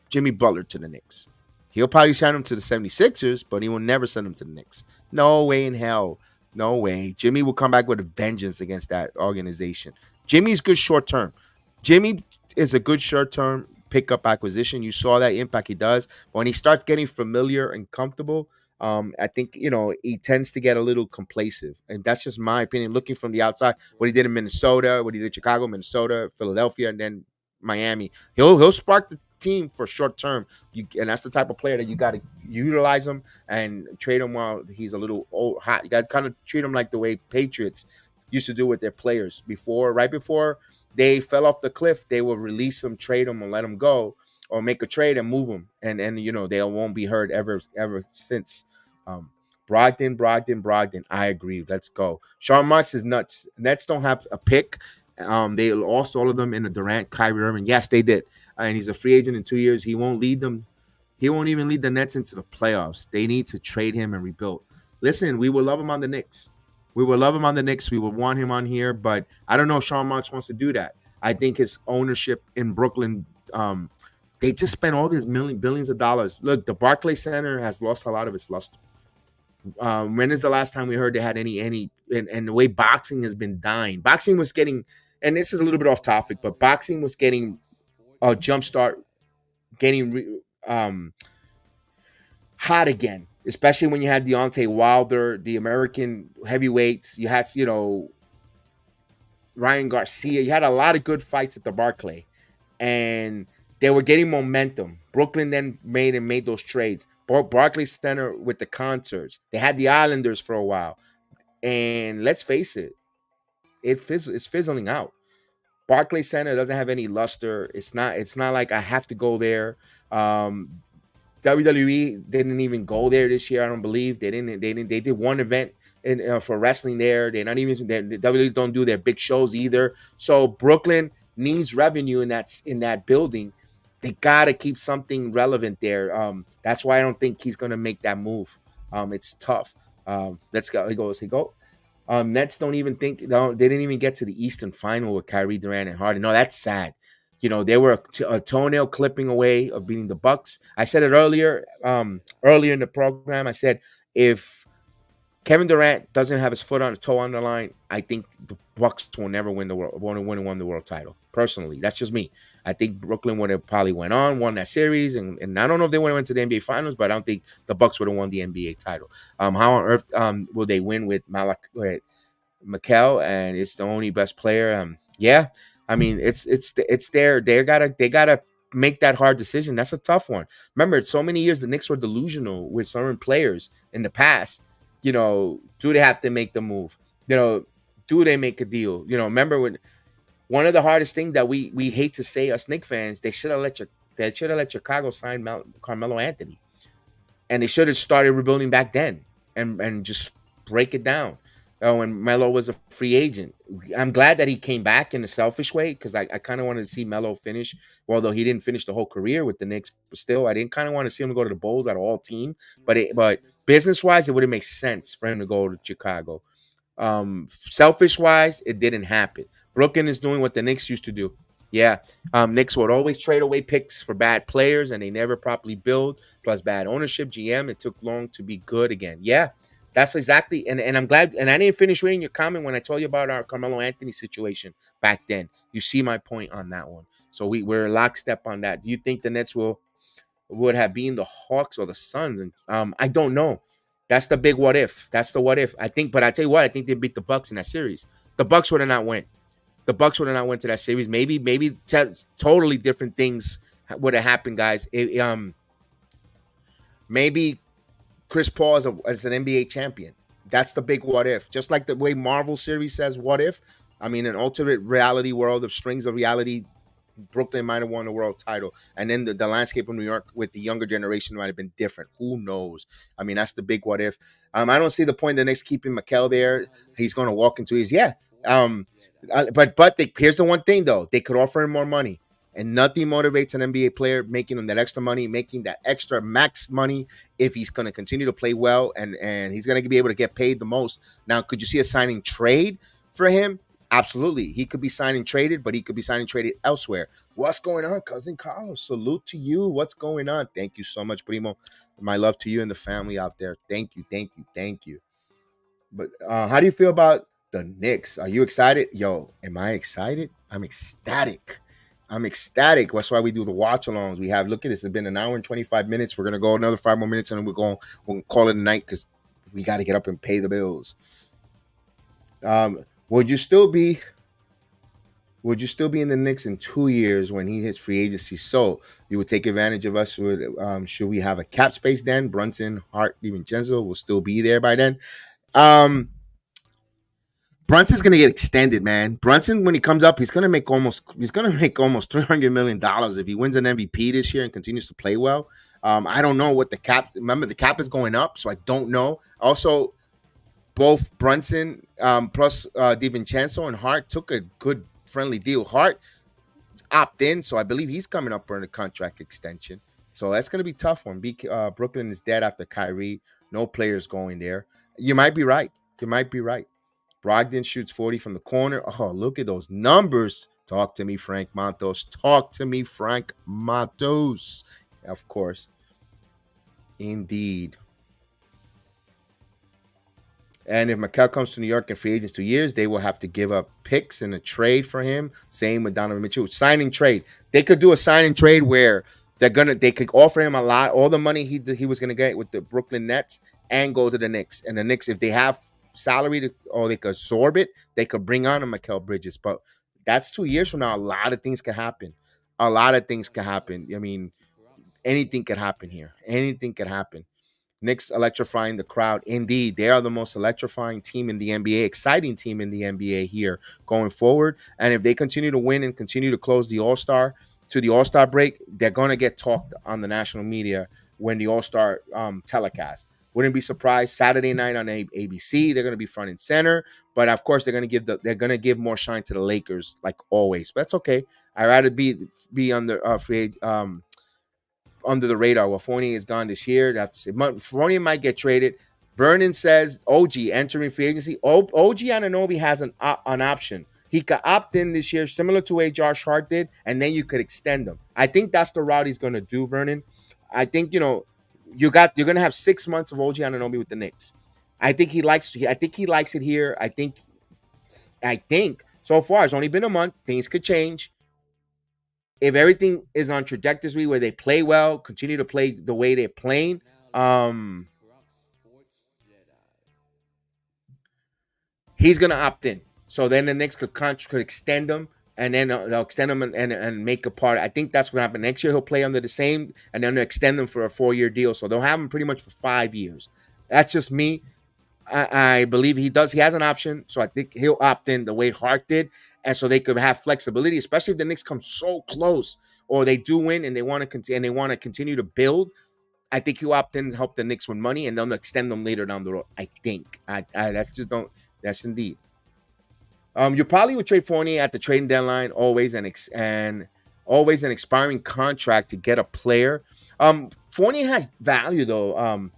Jimmy Butler to the Knicks. He'll probably send him to the 76ers, but he will never send him to the Knicks. No way in hell. No way. Jimmy will come back with a vengeance against that organization. Jimmy's good short term. Jimmy is a good short term pickup acquisition. You saw that impact he does. But when he starts getting familiar and comfortable, I think, he tends to get a little complacent. And that's just my opinion. Looking from the outside, what he did in Minnesota, what he did in Chicago, Minnesota, Philadelphia, and then Miami. He'll spark the team for short term. And that's the type of player that you got to utilize him and trade him while he's a little old, hot. You got to kind of treat him like the way Patriots used to do with their players before, right before they fell off the cliff. They will release them, trade them, and let them go, or make a trade and move them, and they won't be heard ever since. Um, Brogdon. I agree. Let's go. Sean Marks is nuts. Nets don't have a pick. They lost all of them in the Durant, Kyrie Irving. Yes, they did. And he's a free agent in 2 years. He won't lead them. He won't even lead the Nets into the playoffs. They need to trade him and rebuild. Listen, we will love him on the Knicks. We will love him on the Knicks. We would want him on here, but I don't know if Sean Marks wants to do that. I think his ownership in Brooklyn, they just spent all these billions of dollars. Look, the Barclays Center has lost a lot of its luster. When is the last time we heard they had and the way boxing has been dying? Boxing was getting, and this is a little bit off topic, but boxing was getting a jump start, getting hot again, especially when you had Deontay Wilder, the American heavyweights. You had, Ryan Garcia. You had a lot of good fights at the Barclay, and they were getting momentum. Brooklyn then made those trades. Barclays Center with the concerts. They had the Islanders for a while, and let's face it, it's fizzling out. Barclays Center doesn't have any luster. It's not like I have to go there. WWE didn't even go there this year. I don't believe they didn't. They did one event for wrestling there. They're not even. The WWE don't do their big shows either. So Brooklyn needs revenue in that building. They gotta keep something relevant there. That's why I don't think he's gonna make that move. It's tough. Let's go. He go. Nets don't even think. No, they didn't even get to the Eastern Final with Kyrie Durant and Harden. No, that's sad. They were a toenail clipping away of beating the Bucks. I said it earlier in the program. I said if Kevin Durant doesn't have his foot on his toe on the line, I think the Bucks will never win the world. Won the world title. Personally, that's just me. I think Brooklyn would have probably won that series, and I don't know if they would have went to the NBA Finals, but I don't think the Bucks would have won the NBA title. How on earth will they win with Mikel, and it's the only best player? Yeah, I mean it's there. They gotta make that hard decision. That's a tough one. Remember, so many years the Knicks were delusional with certain players in the past. Do they have to make the move? Do they make a deal? Remember when one of the hardest things that we hate to say, us Knicks fans, they should have let Chicago sign Carmelo Anthony, and they should have started rebuilding back then, and just break it down. Oh, when Melo was a free agent, I'm glad that he came back in a selfish way because I kind of wanted to see Melo finish. Although he didn't finish the whole career with the Knicks, but still, I didn't kind of want to see him go to the Bulls out of all team. But business wise, it would have made sense for him to go to Chicago. Selfish wise, it didn't happen. Brooklyn is doing what the Knicks used to do. Yeah, Knicks would always trade away picks for bad players, and they never properly build. Plus bad ownership, GM. It took long to be good again. Yeah, that's exactly. And I'm glad. And I didn't finish reading your comment when I told you about our Carmelo Anthony situation back then. You see my point on that one. So we're lockstep on that. Do you think the Nets would have been the Hawks or the Suns? And I don't know. That's the big what if. That's the what if. I think, but I tell you what, I think they beat the Bucks in that series. The Bucks would have not went. The Bucks would have not went to that series. Maybe totally different things would have happened, guys. Maybe Chris Paul as an NBA champion. That's the big what if. Just like the way Marvel series says what if. I mean, an alternate reality world of strings of reality Brooklyn might have won the world title, and then the landscape of New York with the younger generation might have been different. Who knows? I mean, that's the big what if. I don't see the point the Knicks keeping Mikel there. He's going to walk into his yeah. Um, here's the one thing though: they could offer him more money, and nothing motivates an NBA player making him that extra money, making that extra max money if he's going to continue to play well and he's going to be able to get paid the most. Now, could you see a signing trade for him? Absolutely. He could be signing traded, but he could be signing traded elsewhere. What's going on, cousin Carlos? Salute to you. What's going on? Thank you so much, Primo. My love to you and the family out there. Thank you, thank you, thank you. But how do you feel about the Knicks? Are you excited? Yo, am I excited? I'm ecstatic. I'm ecstatic. That's why we do the watch alongs. We have, look at this, it's been an hour and 25 minutes. We're going to go another 5 more minutes and then we'll call it a night because we got to get up and pay the bills. Would you still be in the Knicks in 2 years when he hits free agency? So you would take advantage of us. Should we have a cap space then? Brunson, Hart, DiVincenzo will still be there by then. Brunson's gonna get extended, man. Brunson, when he comes up, he's gonna make almost $300 million if he wins an MVP this year and continues to play well. I don't know what the cap. Remember, the cap is going up, so I don't know. Also, both Brunson plus DiVincenzo and Hart took a good friendly deal. Hart opt in, so I believe he's coming up for a contract extension. So that's going to be tough one. Brooklyn is dead after Kyrie. No players going there. You might be right. You might be right. Brogdon shoots 40 from the corner. Oh, look at those numbers. Talk to me, Frank Montos. Talk to me, Frank Montos. Of course. Indeed. And if Mikel comes to New York in free agents 2 years, they will have to give up picks in a trade for him. Same with Donovan Mitchell. Signing trade. They could do a signing trade where they could offer him a lot, all the money he was gonna get with the Brooklyn Nets, and go to the Knicks. And the Knicks, if they have salary or they could absorb it, they could bring on a Mikel Bridges. But that's 2 years from now. A lot of things can happen. A lot of things can happen. I mean, anything could happen here. Anything could happen. Knicks electrifying the crowd. Indeed, they are the most electrifying team in the NBA, exciting team in the NBA here going forward. And if they continue to win and continue to close the All-Star to the All-Star break, they're going to get talked on the national media when the All-Star telecast. Wouldn't be surprised. Saturday night on ABC, they're going to be front and center. But of course, they're going to give more shine to the Lakers like always. But that's okay. I'd rather be on the free under the radar. Well, Fournier is gone this year. They have to say Fournier might get traded. Vernon says OG entering free agency. OG Anunoby has an option. He could opt in this year, similar to what Josh Hart did, and then you could extend him. I think that's the route he's going to do, Vernon. I think you're going to have 6 months of OG Anunoby with the Knicks. I think he likes it here. I think so far it's only been a month. Things could change. If everything is on trajectory where they play well, continue to play the way they're playing, he's gonna opt in. So then the Knicks could extend him, and then they'll extend him and make a part. I think that's what happened next year. He'll play under the same, and then they'll extend him for a 4-year deal. So they'll have him pretty much for 5 years. That's just me. I believe he does. He has an option, so I think he'll opt in the way Hart did, and so they could have flexibility, especially if the Knicks come so close or they do win and they want to continue to build. I think he'll opt in to help the Knicks win money, and they'll extend them later down the road. I think. That's just don't. That's indeed. You probably would trade Fournier at the trading deadline, always and always an expiring contract to get a player. Fournier has value though.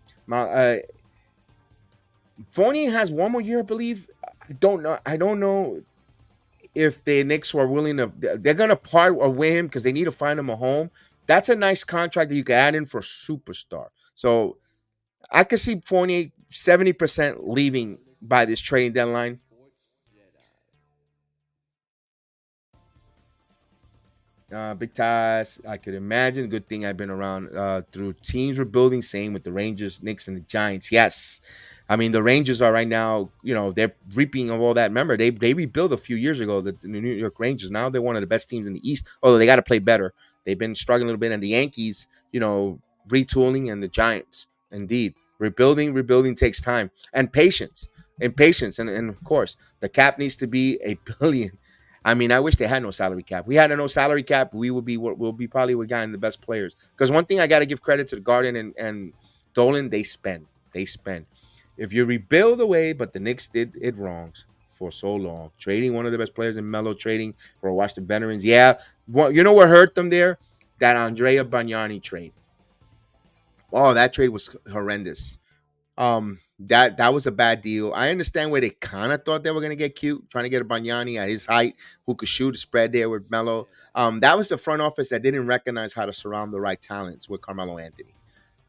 Fournier has one more year, I believe. I don't know if the Knicks were willing to. They're gonna part with him because they need to find him a home. That's a nice contract that you can add in for a superstar. So I could see Fournier 70% leaving by this trading deadline. Big ties, I could imagine. Good thing I've been around through teams rebuilding. Same with the Rangers, Knicks, and the Giants. Yes, I mean the Rangers are right now. They're reaping of all that. Remember, they rebuilt a few years ago. The New York Rangers. Now they're one of the best teams in the East. Although they got to play better. They've been struggling a little bit. And the Yankees, retooling, and the Giants. Indeed, rebuilding takes time and patience. And of course, the cap needs to be $1 billion. I mean, I wish they had no salary cap. We had a no salary cap, we'll be probably we're getting the best players. Because one thing I got to give credit to the Garden and Dolan, they spend. If you rebuild away, but the Knicks did it wrongs for so long, trading one of the best players in Melo, trading for Washington veterans. Yeah, you know what hurt them there? That Andrea Bagnani trade. Oh, that trade was horrendous. That was a bad deal. I understand where they kind of thought they were gonna get cute, trying to get a Banyani at his height who could shoot a spread there with Melo. That was the front office that didn't recognize how to surround the right talents with Carmelo Anthony.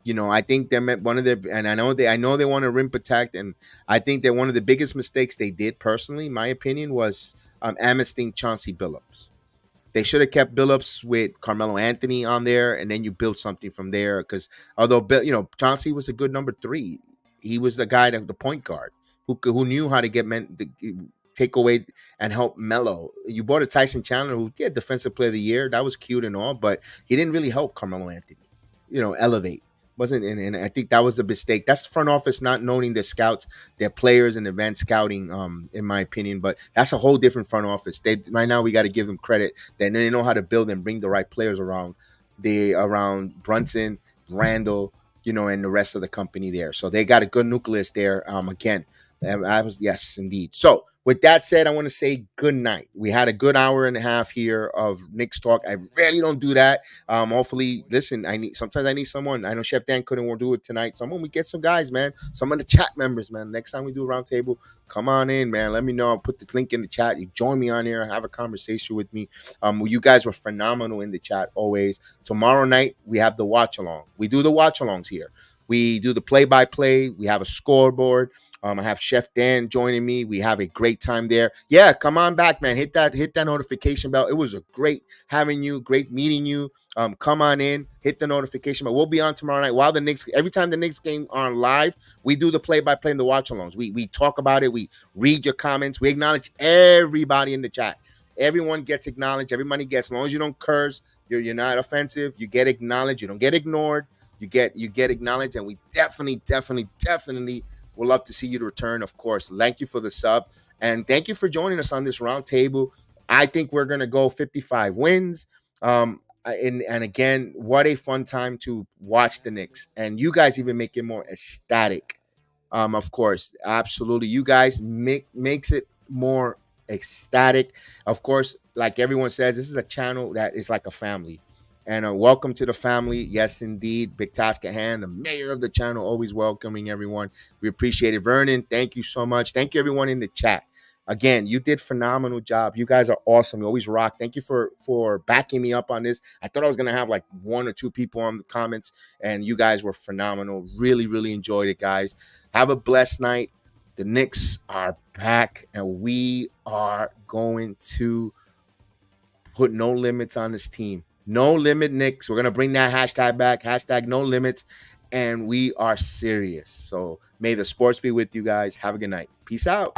I think they met one of their, and I know they want to rim protect, and I think that one of the biggest mistakes they did personally, in my opinion, was amnesting Chauncey Billups. They should have kept Billups with Carmelo Anthony on there, and then you build something from there. Because although Chauncey was a good number three, he was the guy that the point guard who knew how to take away and help Melo. You bought a Tyson Chandler who defensive player of the year. That was cute and all, but he didn't really help Carmelo Anthony. Elevate wasn't, and I think that was a mistake. That's front office not knowing their scouts, their players, and advanced scouting. In my opinion, but that's a whole different front office. They right now we got to give them credit. They know how to build and bring the right players around Brunson, Randle, and the rest of the company there. So they got a good nucleus there. Again, I was yes indeed. So with that said, I want to say good night. We had a good hour and a half here of Knicks talk. I rarely don't do that. Hopefully, listen. Sometimes I need someone. I know Chef Dan couldn't do it tonight. Someone we get some guys, man. Some of the chat members, man. Next time we do a round table, come on in, man. Let me know. I'll put the link in the chat. You join me on here. Have a conversation with me. You guys were phenomenal in the chat always. Tomorrow night we have the watch along. We do the watch alongs here. We do the play by play. We have a scoreboard. I have Chef Dan joining me. We have a great time there. Yeah, come on back, man. Hit that notification bell. It was a great having you, great meeting you. Come on in, hit the notification bell. We'll be on tomorrow night. Every time the Knicks game on live, we do the play-by-play and the watch-alongs. We talk about it. We read your comments. We acknowledge everybody in the chat. Everyone gets acknowledged. Everybody gets, as long as you don't curse, you're not offensive. You get acknowledged. You don't get ignored. You get acknowledged, and we definitely would love to see you to return, of course. Thank you for the sub, and thank you for joining us on this round table. I think we're going to go 55 wins. And again, what a fun time to watch the Knicks. And you guys even make it more ecstatic. Of course, absolutely. You guys makes it more ecstatic. Of course, like everyone says, this is a channel that is like a family. And welcome to the family. Yes, indeed. Big task at hand. The mayor of the channel, always welcoming everyone. We appreciate it. Vernon, thank you so much. Thank you, everyone in the chat. Again, you did phenomenal job. You guys are awesome. You always rock. Thank you for backing me up on this. I thought I was going to have like one or two people on the comments, and you guys were phenomenal. Really, really enjoyed it, guys. Have a blessed night. The Knicks are back, and we are going to put no limits on this team. No limit, Knicks. We're going to bring that hashtag back. Hashtag no limits. And we are serious. So may the sports be with you guys. Have a good night. Peace out.